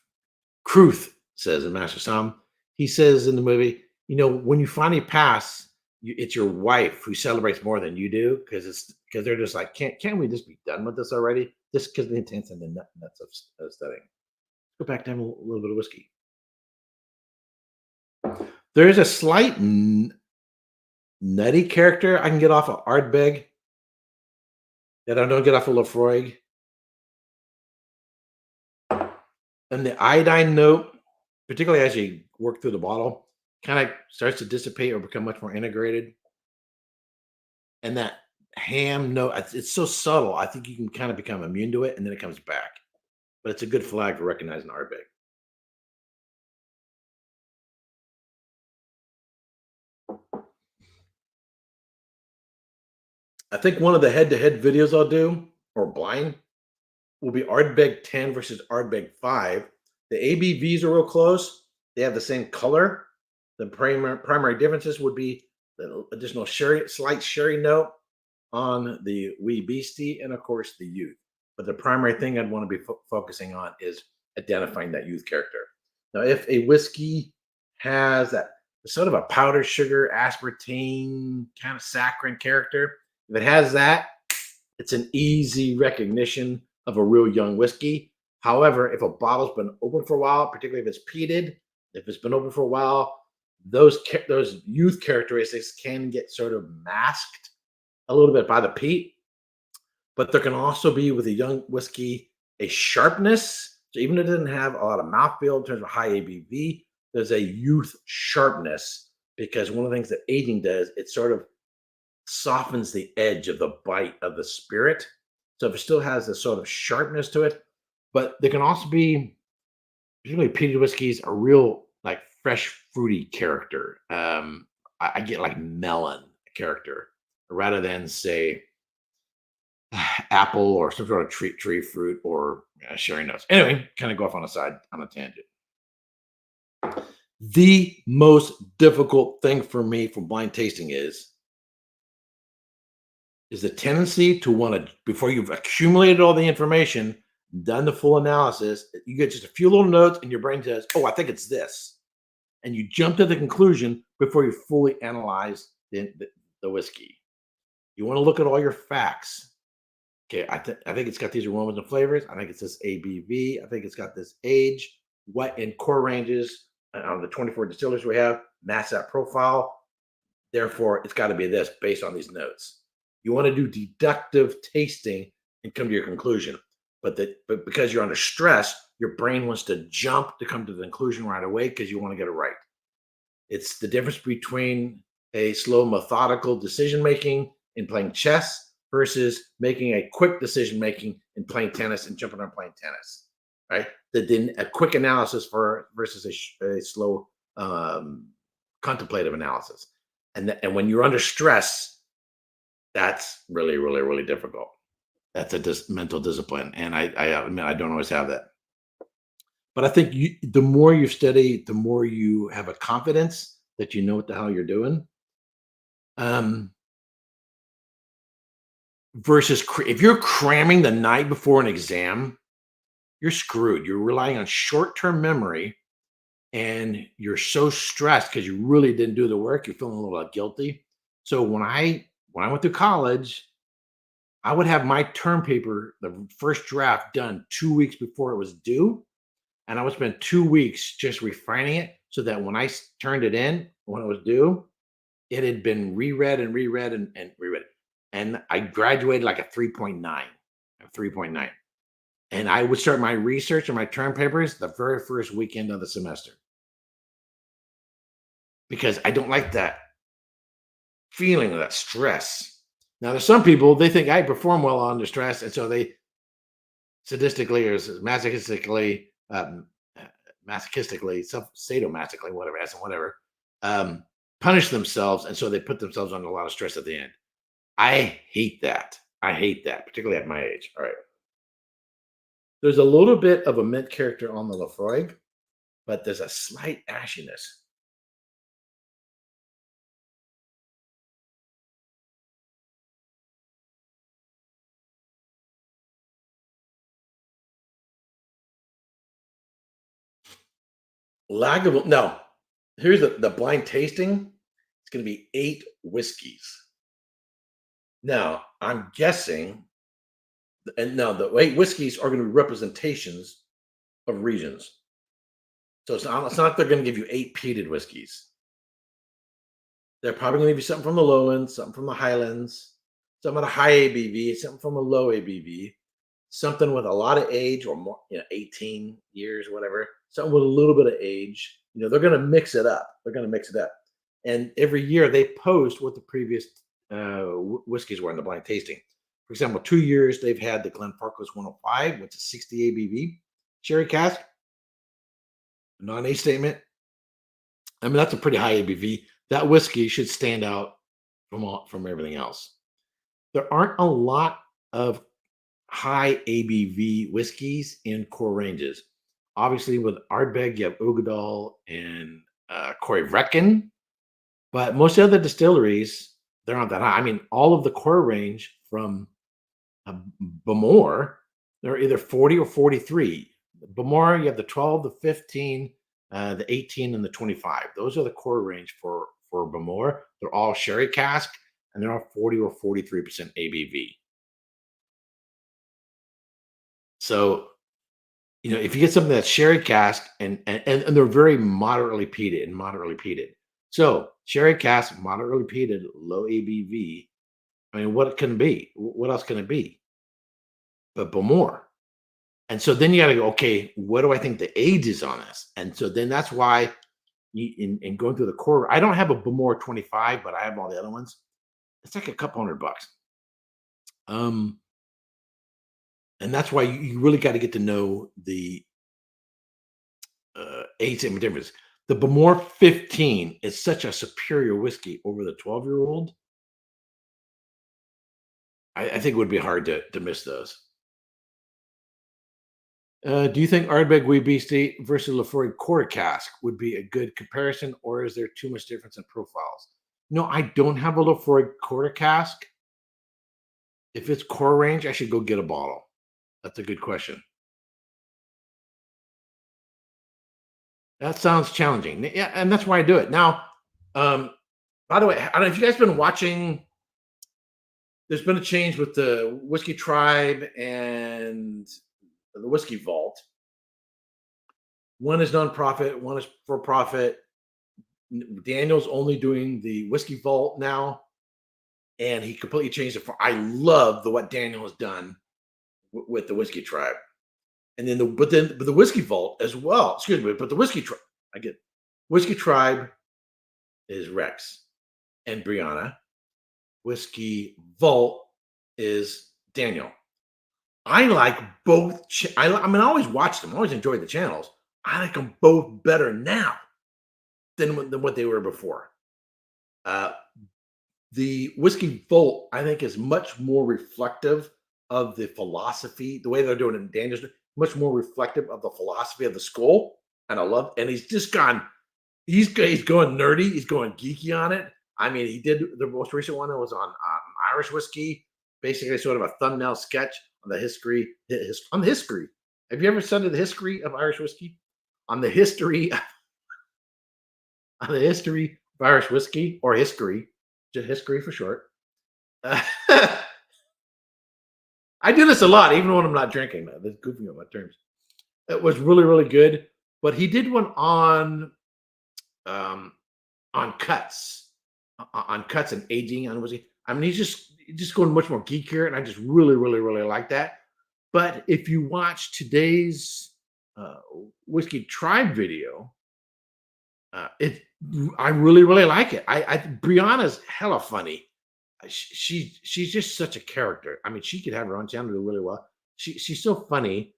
Kruth says in Master Somm. He says in the movie, when you finally pass, it's your wife who celebrates more than you do because they're just like, can't we just be done with this already? Just because of the intense and the nuts of studying. Go back to have a little bit of whiskey. There is a slight nutty character I can get off of Ardbeg that I don't get off of Laphroaig. And the iodine note, particularly as you work through the bottle, kind of starts to dissipate or become much more integrated. And that ham note, it's so subtle. I think you can kind of become immune to it, and then it comes back. But it's a good flag for recognizing Ardbeg. I think one of the head-to-head videos I'll do, or blind, will be Ardbeg 10 versus Ardbeg 5. The ABVs are real close. They have the same color. The primary differences would be the additional sherry, slight sherry note on the wee beastie, and of course the youth. But the primary thing I'd want to be focusing on is identifying that youth character. Now, if a whiskey has that sort of a powdered sugar, aspartame, kind of saccharine character, if it has that, it's an easy recognition of a real young whiskey. However, if a bottle's been open for a while, particularly if it's peated, if it's been open for a while, those youth characteristics can get sort of masked a little bit by the peat. But there can also be, with a young whiskey, a sharpness. So even if it doesn't have a lot of mouthfeel in terms of high ABV, there's a youth sharpness, because one of the things that aging does, it sort of softens the edge of the bite of the spirit. So if it still has this sort of sharpness to it, but there can also be, particularly peated whiskeys, a real like fresh fruity character. I get like melon character rather than say apple or some sort of tree fruit or sherry notes. Anyway, kind of go off on a tangent. The most difficult thing for me for blind tasting is the tendency to want to, before you've accumulated all the information, done the full analysis, you get just a few little notes and your brain says, oh, I think it's this. And you jump to the conclusion before you fully analyze the whiskey. You want to look at all your facts. Okay, I think it's got these aromas and flavors. I think it's this ABV. I think it's got this age, what in core ranges on the 24 distillers we have, match that profile. Therefore, it's got to be this based on these notes. You want to do deductive tasting and come to your conclusion. But because you're under stress, your brain wants to jump to come to the conclusion right away because you want to get it right. It's the difference between a slow, methodical decision making in playing chess versus making a quick decision making in playing tennis and jumping on playing tennis. Right? Then a quick analysis versus a slow, contemplative analysis. And when you're under stress, that's really, really, really difficult. That's a mental discipline, and I admit I don't always have that. But I think the more you study, the more you have a confidence that you know what the hell you're doing. Versus if you're cramming the night before an exam, you're screwed. You're relying on short-term memory, and you're so stressed because you really didn't do the work. You're feeling a little guilty. So when I went through college, I would have my term paper, the first draft, done 2 weeks before it was due. And I would spend 2 weeks just refining it so that when I turned it in, when it was due, it had been reread and reread and reread. And I graduated like a 3.9. And I would start my research and my term papers the very first weekend of the semester. Because I don't like that feeling of that stress. Now, there's some people, they think I perform well under stress, and so they sadistically or masochistically, sadomasochistically, whatever, punish themselves, and so they put themselves under a lot of stress at the end. I hate that. Particularly at my age. All right. There's a little bit of a mint character on the Laphroaig, but there's a slight ashiness. No. Here's the blind tasting. It's going to be 8 whiskeys. Now, I'm guessing, and now the 8 whiskeys are going to be representations of regions. So it's not like they're going to give you 8 peated whiskeys. They're probably going to give you something from the lowlands, something from the highlands, some of the high ABV, something from a low ABV, something with a lot of age or more, 18 years, whatever, something with a little bit of age. They're going to mix it up. They're going to mix it up. And every year they post what the previous whiskeys were in the blind tasting. For example, 2 years they've had the Glenfarclas 105, which is 60 ABV, sherry cask, non-age statement. I mean, that's a pretty high ABV. That whiskey should stand out from everything else. There aren't a lot of high ABV whiskeys in core ranges. Obviously, with Ardbeg, you have Ugadal and Corey Vrecken, but most of the other distilleries, they're not that high. I mean, all of the core range from Bamor, they're either 40 or 43. Bamor, you have the 12, the 15, the 18, and the 25. Those are the core range for Bamor. They're all sherry cask, and they're all 40 or 43% ABV. So, if you get something that's sherry cask and they're very moderately peated. So, sherry cask, moderately peated, low ABV. I mean, what can it be? What else can it be? But Bamor. And so then you got to go, okay, what do I think the age is on this? And so then that's why in going through the core, I don't have a Bamor 25, but I have all the other ones. It's like a couple $100. And that's why you really got to get to know the age statement difference. The Bamor 15 is such a superior whiskey over the 12-year-old. I think it would be hard to miss those. Do you think Ardbeg Wee Beastie versus Laphroaig Quarter Cask would be a good comparison, or is there too much difference in profiles? No, I don't have a Laphroaig Quarter Cask. If it's core range, I should go get a bottle. That's a good question. That sounds challenging. Yeah, and that's why I do it. Now, by the way, I don't know if you guys been watching. There's been a change with the Whiskey Tribe and the Whiskey Vault. One is nonprofit, one is for profit. Daniel's only doing the Whiskey Vault now, and he completely changed it. I love what Daniel has done with the Whiskey Tribe, and then the Whiskey Vault as well. Excuse me, but the Whiskey Tribe, I get Whiskey Tribe is Rex and Brianna. Whiskey Vault is Daniel. I like both. I always watched them. I always enjoyed the channels. I like them both better now than what they were before. The Whiskey Vault, I think, is much more reflective of the philosophy. The way they're doing it in Daniel's, much more reflective of the philosophy of the school. And I love. And he's just gone. He's going nerdy. He's going geeky on it. I mean, he did the most recent one that was on Irish whiskey, basically sort of a thumbnail sketch on the history. Have you ever studied the history of Irish whiskey? On the history of Irish whiskey, or history, just history for short. I do this a lot, even when I'm not drinking. That's goofing up my terms. It was really, really good. But he did one on cuts. On cuts and aging on whiskey. I mean, he's just going much more geekier, and I just really, really, really like that. But if you watch today's Whiskey Tribe video, I really, really like it. Brianna's hella funny. She's just such a character. I mean, she could have her own channel do really well. She's so funny,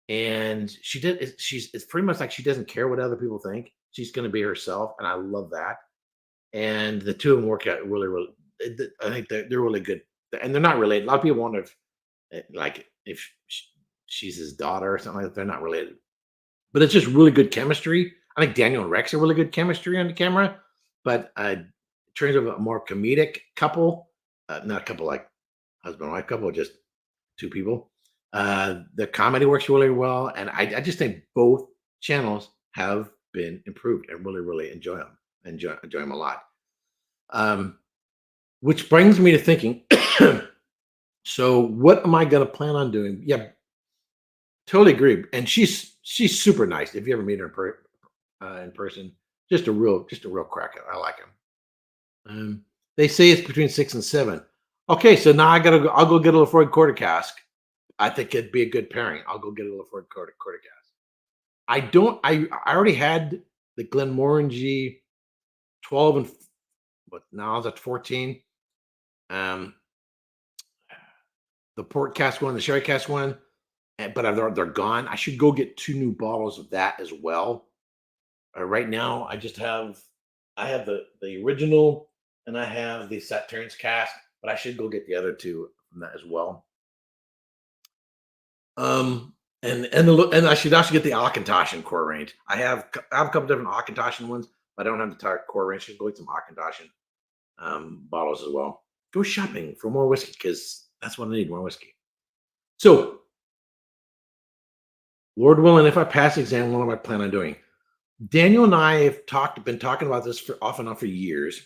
and it's pretty much like she doesn't care what other people think. She's going to be herself, and I love that. And the two of them work out really, really. I think they're really good, and they're not related. A lot of people wonder if she's his daughter or something like that. They're not related, but it's just really good chemistry. I think Daniel and Rex are really good chemistry on the camera, but in terms of a more comedic couple, not a couple like husband and wife couple, just two people. The comedy works really well, and I just think both channels have been improved. I really, really enjoy them. Enjoy them a lot. Which brings me to thinking, so what am I going to plan on doing? Yeah, totally agree. And she's super nice. If you ever meet her in person, just a real cracker. I like him. Um, they say it's between 6 and 7. Okay, so now I gotta go. I'll go get a Laphroaig quarter cask. I think it'd be a good pairing. I'll go get a Laphroaig quarter cask. I don't. I already had the Glenmorangie 12 and but now it's at 14. Um, the port cask one, the sherry cask one, but they're gone. I should go get 2 new bottles of that as well. Right now, I have the original and I have the Saturn's cask, but I should go get the other two from that as well. And I should also get the Akantoshan core range. I have a couple different Akantoshan ones, but I don't have the entire core range. Should go get some Akantoshan bottles as well. Go shopping for more whiskey because that's what I need, more whiskey. So, Lord willing, if I pass the exam, what am I planning on doing? Daniel and I have been talking about this for off and on for years.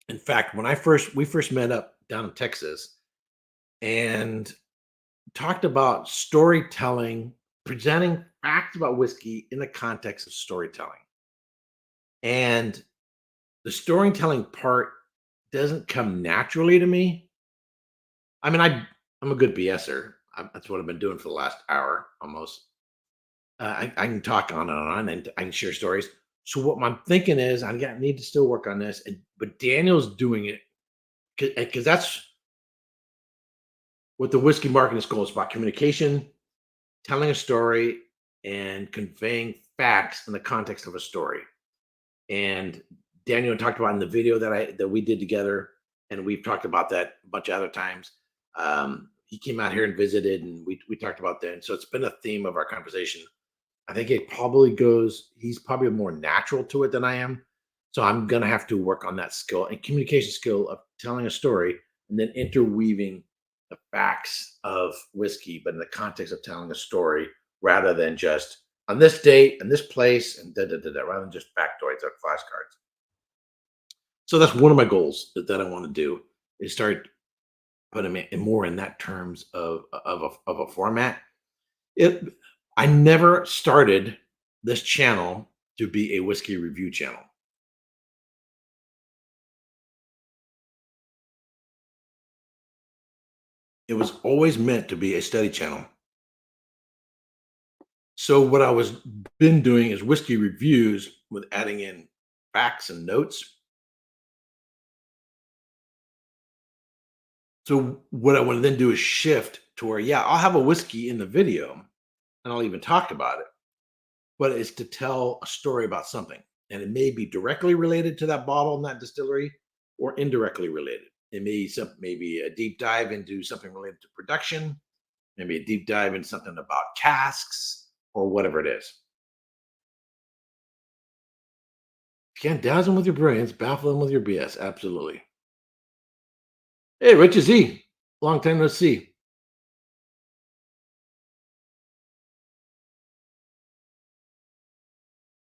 In fact, when we first met up down in Texas and talked about storytelling, presenting facts about whiskey in the context of storytelling. And the storytelling part doesn't come naturally to me. I mean, I'm a good BSer. That's what I've been doing for the last hour almost. I can talk on and on, and I can share stories. So what I'm thinking is need to still work on this, but Daniel's doing it because that's what the whiskey marketing school is about: communication, telling a story, and conveying facts in the context of a story. And Daniel talked about in the video that we did together, and we've talked about that a bunch of other times. He came out here and visited, and we talked about that. And so it's been a theme of our conversation. I think he's probably more natural to it than I am. So I'm going to have to work on that skill and communication skill of telling a story and then interweaving the facts of whiskey, but in the context of telling a story rather than just on this date and this place and rather than just factoids or flashcards. So that's one of my goals that I want to do is start putting it more in that terms of a format. I never started this channel to be a whiskey review channel. It was always meant to be a study channel. So what I was been doing is whiskey reviews with adding in facts and notes. So what I want to then do is shift to where, yeah, I'll have a whiskey in the video and I'll even talk about it, but it's to tell a story about something. And it may be directly related to that bottle and that distillery or indirectly related. It may be a deep dive into something related to production, maybe a deep dive into something about casks or whatever it is. You can't dazzle them with your brilliance, baffle them with your BS. Absolutely. Hey, Richard Z. Long time no see.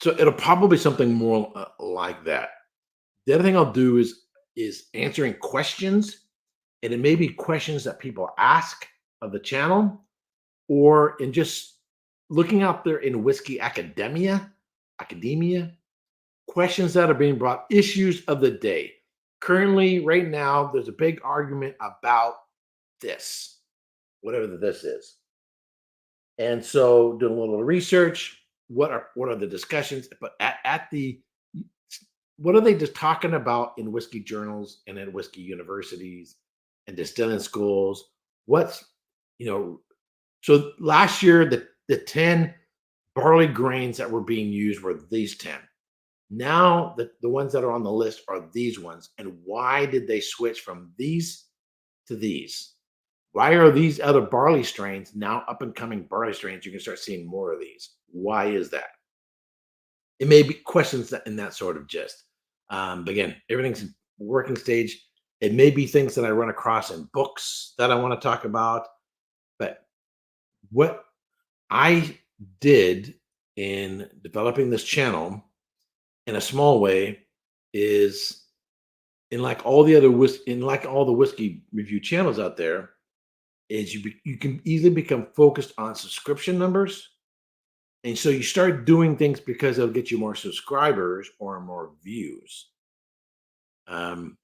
So it'll probably be something more like that. The other thing I'll do is answering questions, and it may be questions that people ask of the channel, or in just looking out there in whiskey academia, questions that are being brought, issues of the day. Currently, right now, there's a big argument about this, whatever this is. And so doing a little research, what are the discussions? But at the what are they just talking about in whiskey journals and in whiskey universities and distilling schools? What's so last year the 10 barley grains that were being used were these 10. Now the ones that are on the list are these ones. And why did they switch from these to these? Why are these other barley strains now up and coming barley strains? You can start seeing more of these. Why is that? It may be questions in that sort of gist. But again, everything's in working stage. It may be things that I run across in books that I want to talk about. But what I did in developing this channel in a small way is like all the whiskey review channels out there is you can easily become focused on subscription numbers. And so you start doing things because it'll get you more subscribers or more views. Um,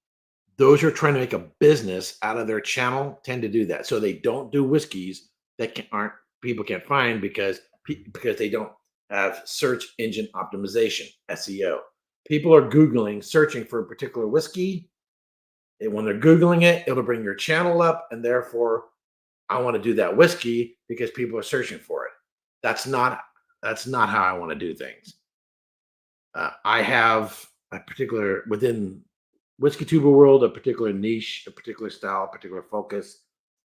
those who are trying to make a business out of their channel tend to do that. So they don't do whiskeys that aren't people can't find because they don't have search engine optimization (SEO). People are Googling, searching for a particular whiskey. And when they're Googling it, it'll bring your channel up, and therefore, I want to do that whiskey because people are searching for it. That's not that's not how I want to do things. I have a particular within whiskey tuber world, a particular niche, a particular style, a particular focus,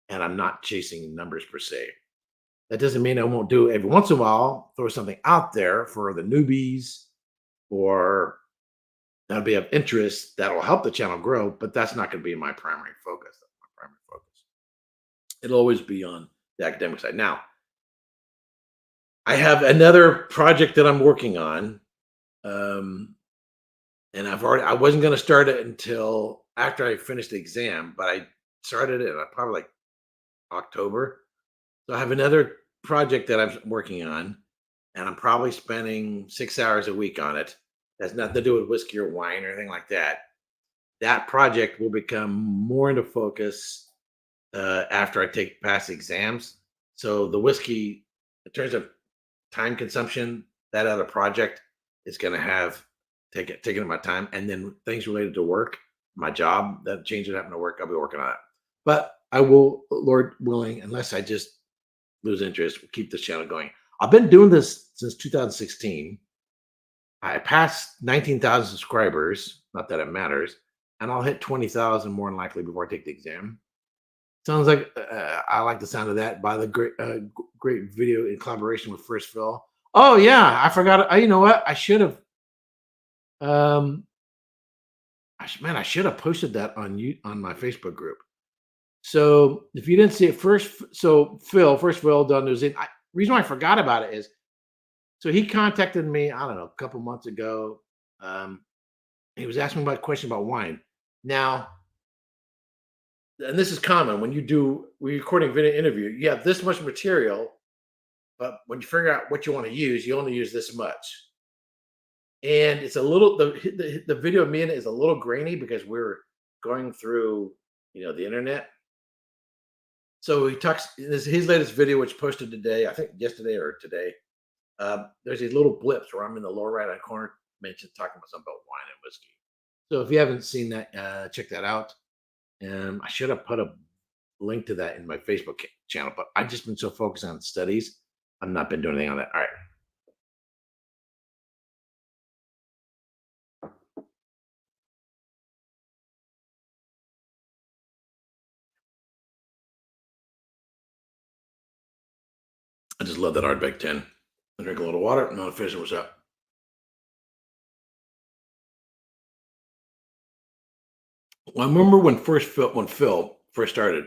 and I'm not chasing numbers per se. That doesn't mean I won't do every once in a while, throw something out there for the newbies or that'll be of interest that'll help the channel grow, but that's not going to be my primary focus. That's my primary focus. It'll always be on the academic side. Now, I have another project that I'm working on. Um, and I wasn't going to start it until after I finished the exam, but I started it probably like October. So I have another project that I'm working on, and I'm probably spending 6 hours a week on it. Has nothing to do with whiskey or wine or anything like that. That project will become more into focus after I take past exams. So the whiskey, in terms of time consumption, that other project is going to have taking my time, and then things related to work, my job, that change that happen to work, I'll be working on it. But I will, Lord willing, unless I just lose interest, keep this channel going. I've been doing this since 2016. I passed 19,000 subscribers. Not that it matters, and I'll hit 20,000 more than likely before I take the exam. Sounds like I like the sound of that. By the great video in collaboration with First Phil. Oh yeah, I forgot. You know what? I should have. Um, I should have posted that on you on my Facebook group. So if you didn't see it first, so First Phil done news. Reason why I forgot about it is, so he contacted me. I don't know, a couple months ago. Um, he was asking me about a question about wine. Now, and this is common when you're recording a video interview, you have this much material, but when you figure out what you want to use, you only use this much. And it's a little the video of me in it is a little grainy because we're going through the internet. So he talks his latest video, which posted today, I think yesterday or today. There's these little blips where I'm in the lower right hand corner, mentioned talking about something about wine and whiskey. So if you haven't seen that, check that out. I should have put a link to that in my Facebook channel, but I've just been so focused on studies, I've not been doing anything on that. All right. I just love that Ardbeg 10. I drink a little water and I'll finish what's up. Well, I remember when Phil first started,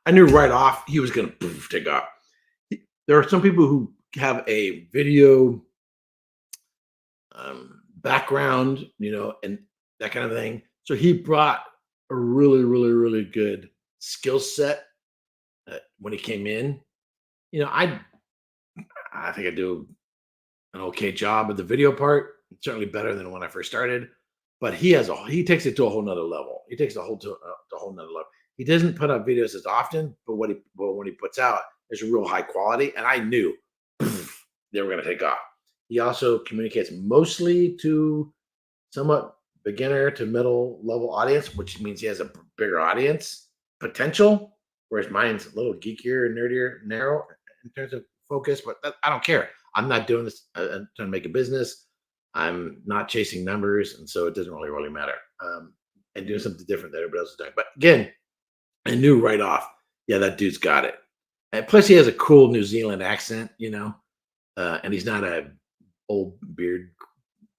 I knew right off he was going to take off. There are some people who have a video background, and that kind of thing. So he brought a really, really, really good skill set when he came in. I think I do an okay job of the video part. Certainly better than when I first started. But he takes it to a whole nother level. He takes it to a whole nother level. He doesn't put up videos as often, but when he puts out, there's a real high quality. And I knew they were going to take off. He also communicates mostly to somewhat beginner to middle level audience, which means he has a bigger audience potential, whereas mine's a little geekier, nerdier, narrow in terms of focus. But I don't care. I'm not doing this trying to make a business. I'm not chasing numbers, and so it doesn't really matter. And doing something different that everybody else is doing. But again, I knew right off, yeah, that dude's got it. And plus, he has a cool New Zealand accent, and he's not a old beard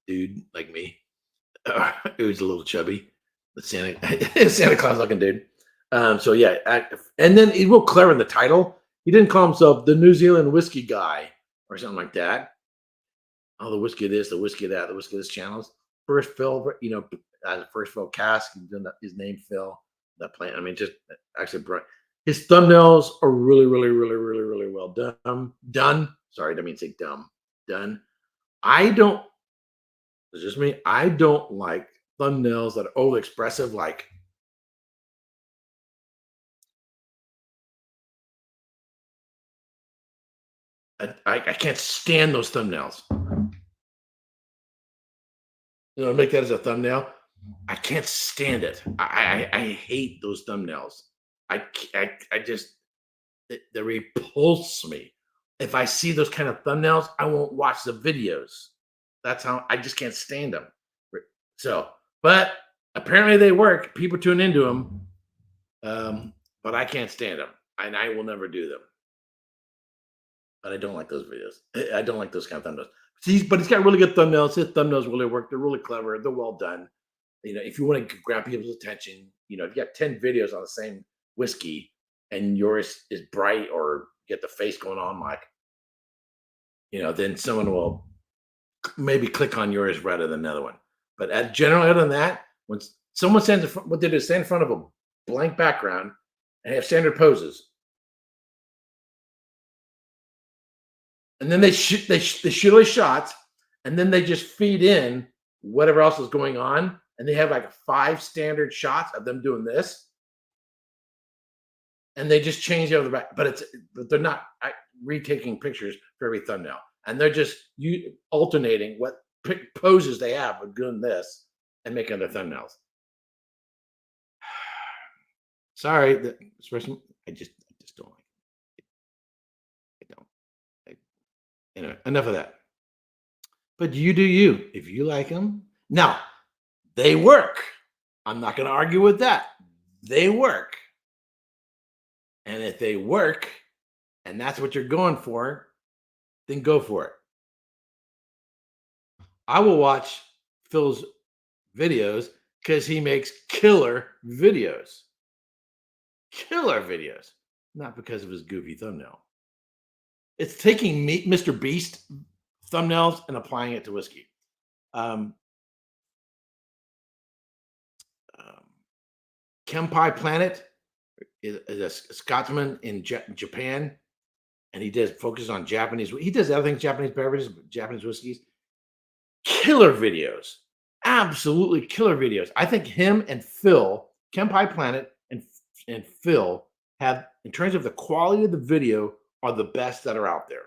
dude like me. He was a little chubby, the Santa Claus looking dude. So yeah, and then he's real clever in the title. He didn't call himself the New Zealand whiskey guy or something like that. Oh, the whiskey this, the whiskey that, the whiskey this channels. First Phil, First Phil Cask, his name Phil. That plant. I mean, just actually, his thumbnails are really, really, really, really, really well done. Sorry, I didn't mean to say dumb. Done. I don't. It's just me. I don't like thumbnails that are overly expressive, like I can't stand those thumbnails. Make that as a thumbnail. I can't stand it. I hate those thumbnails. I just they repulse me. If I see those kind of thumbnails, I won't watch the videos. That's how I just can't stand them. So, but apparently they work. People tune into them, but I can't stand them, and I will never do them. But I don't like those videos. I don't like those kind of thumbnails. But he's got really good thumbnails. His thumbnails really work. They're really clever. They're well done. If you want to grab people's attention, if you got 10 videos on the same whiskey and yours is bright or get the face going on, like, then someone will maybe click on yours rather than another one. But generally, other than that, when someone stands what they do is stand in front of a blank background and have standard poses, and then they shoot all shots, and then they just feed in whatever else is going on, and they have like 5 standard shots of them doing this, and they just change over the back. But they're not retaking pictures for every thumbnail, and they're just alternating what poses they have of doing this and making their thumbnails. Sorry, especially I just don't like it. I don't. Enough of that. But you do you. If you like them, now they work. I'm not going to argue with that. They work. And if they work and that's what you're going for, then go for it. I will watch Phil's videos because he makes killer videos. Killer videos. Not because of his goofy thumbnail. It's taking Mr. Beast thumbnails and applying it to whiskey. Kempai Planet is a Scotsman in Japan, and he does focus on Japanese. He does other things, Japanese beverages, Japanese whiskeys. Killer videos, absolutely killer videos. I think him and Phil, Kempai Planet and Phil, have, in terms of the quality of the video, are the best that are out there.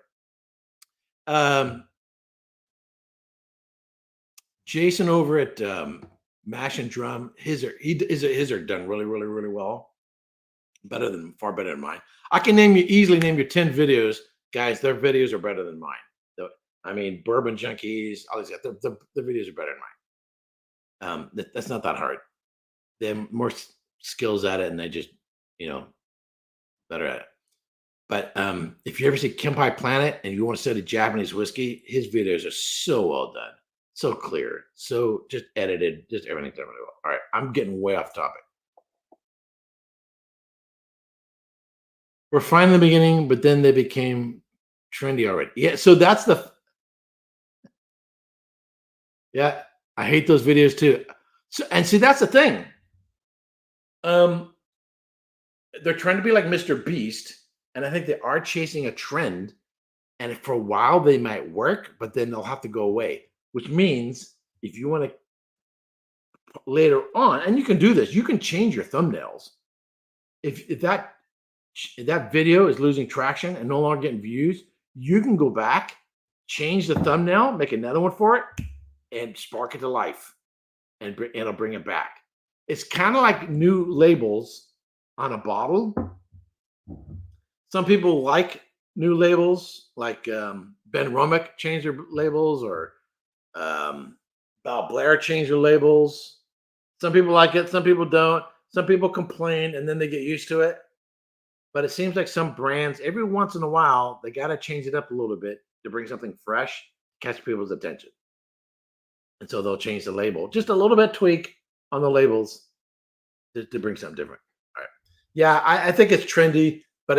Jason over at Mash and Drum, his are done really, really, really well. Far better than mine. I can easily name you 10 videos, guys. Their videos are better than mine. Bourbon Junkies, all these guys, the videos are better than mine. That's not that hard. They have more skills at it, and they just, better at it. But if you ever see Kempai Planet and you want to study Japanese whiskey, his videos are so well done, so clear, so just edited, just everything's done really well. All right, I'm getting way off topic. We're fine in the beginning, but then they became trendy already. Yeah, so that's yeah, I hate those videos too. So, and see, that's the thing. They're trying to be like Mr. Beast, and I think they are chasing a trend. And for a while, they might work, but then they'll have to go away. Which means if you want to later on, and you can do this, you can change your thumbnails. If that video is losing traction and no longer getting views, you can go back, change the thumbnail, make another one for it, and spark it to life, and it'll bring it back. It's kind of like new labels on a bottle. Some people like new labels, like Ben Romick changed their labels, or Val Blair changed their labels. Some people like it, some people don't. Some people complain, and then they get used to it. But it seems like some brands, every once in a while, they got to change it up a little bit to bring something fresh, catch people's attention. And so they'll change the label, just a little bit tweak on the labels to bring something different. All right. Yeah, I think it's trendy, but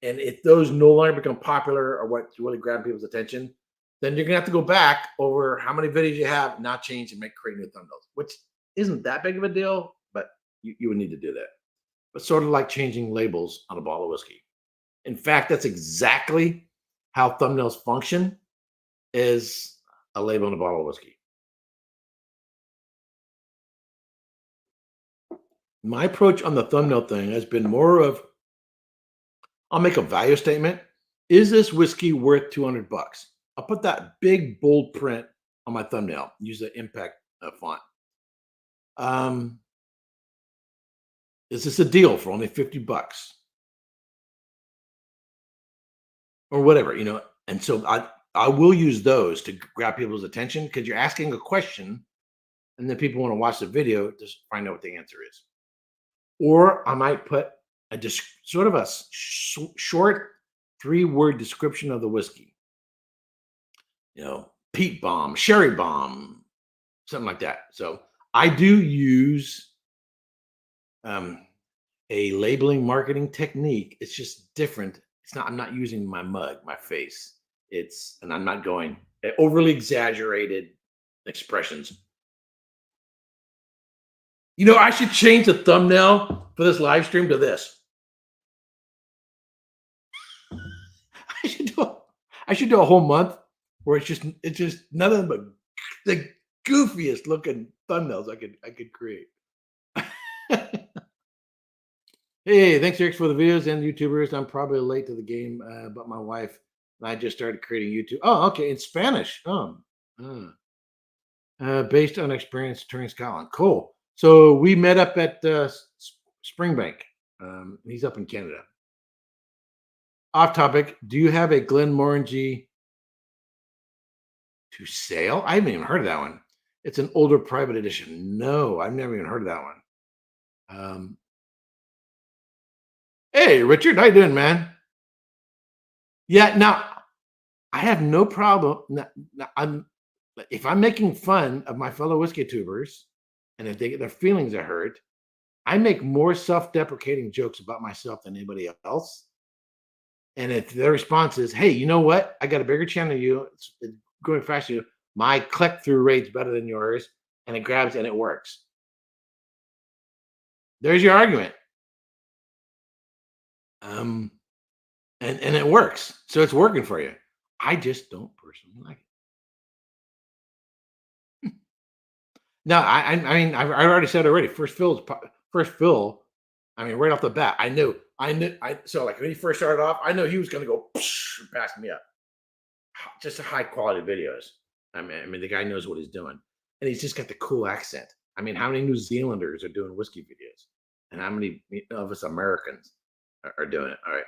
and if those no longer become popular or what really grab people's attention, then you're gonna have to go back over how many videos you have, not change, and create new thumbnails, which isn't that big of a deal, but you would need to do that. But sort of like changing labels on a bottle of whiskey. In fact, that's exactly how thumbnails function, is a label on a bottle of whiskey. My approach on the thumbnail thing has been more of I'll make a value statement. Is this whiskey worth 200 bucks? I'll put that big bold print on my thumbnail. Use the impact font. Um, is this a deal for only 50 bucks? Or whatever, And so I will use those to grab people's attention because you're asking a question and then people want to watch the video to find out what the answer is. Or I might put a sort of a short 3-word description of the whiskey. Peat bomb, sherry bomb, something like that. So I do use a labeling marketing technique. It's just different. I'm not using my mug, my face. And I'm not going overly exaggerated expressions. I should change the thumbnail for this live stream to this. I should do a whole month where it's just nothing but the goofiest looking thumbnails I could create. Hey, thanks Eric for the videos and YouTubers. I'm probably late to the game, but my wife and I just started creating YouTube. Oh, okay, in Spanish. Based on experience touring Scotland. Cool. So we met up at Springbank. He's up in Canada. Off topic. Do you have a Glenmorangie to sale? I haven't even heard of that one. It's an older private edition. No, I've never even heard of that one. Hey, Richard, how you doing, man? Yeah, now I have no problem. If I'm making fun of my fellow whiskey tubers, and if they get their feelings are hurt, I make more self-deprecating jokes about myself than anybody else. And if their response is, "Hey, you know what? I got a bigger channel than you. It's going faster than you. My click-through rate's better than yours," and it grabs and it works. There's your argument. And it works. So it's working for you. I just don't personally like it. No, I mean, I already said already. First fill. I mean, right off the bat, I knew. So like when he first started off, I know he was going to go past me up. Just a high quality videos. I mean, the guy knows what he's doing, and he's just got the cool accent. I mean, how many New Zealanders are doing whiskey videos, and how many of us Americans are doing it? All right.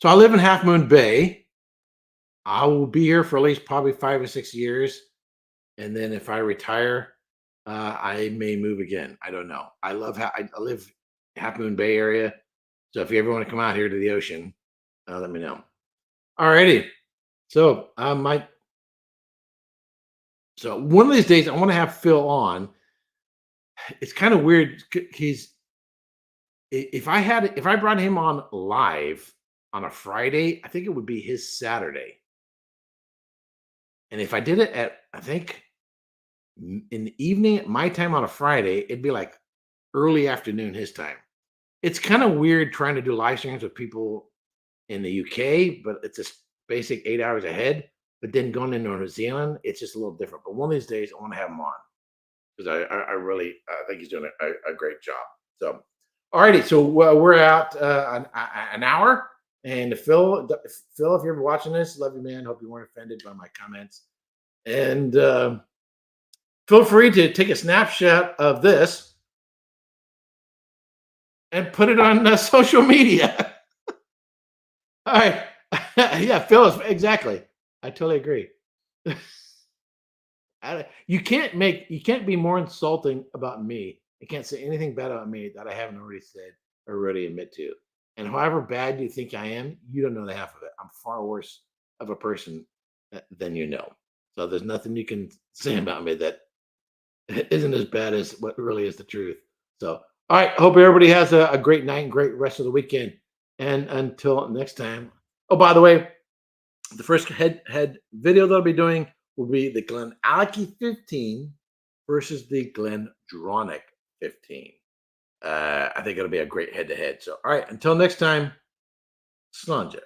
So I live in Half Moon Bay. I will be here for at least probably 5 or 6 years. And then if I retire, I may move again. I don't know. I live Half Moon Bay area. So if you ever want to come out here to the ocean, let me know. All righty. So so one of these days I want to have Phil on. It's kind of weird. If I brought him on live on a Friday, I think it would be his Saturday. And if I did it at, I think in the evening at my time on a Friday, it'd be like early afternoon his time. It's kind of weird trying to do live streams with people in the UK, but it's just basic 8 hours ahead. But then going into New Zealand, it's just a little different. But one of these days, I want to have him on because I really think he's doing a great job. So, all righty. So we're out an hour. And Phil, if you're ever watching this, love you, man. Hope you weren't offended by my comments. And feel free to take a snapshot of this and put it on social media. All right. Yeah, Phil, exactly. I totally agree. You can't be more insulting about me. You can't say anything bad about me that I haven't already said or already admit to. And however bad you think I am, you don't know the half of it. I'm far worse of a person than you know. So there's nothing you can say about me that isn't as bad as what really is the truth. So, all right. Hope everybody has a great night and great rest of the weekend. And until next time. Oh, by the way, the first head video that I'll be doing will be the Glenallachie 15 versus the Glendronach 15. I think it'll be a great head-to-head. So, all right, until next time, Slàinte.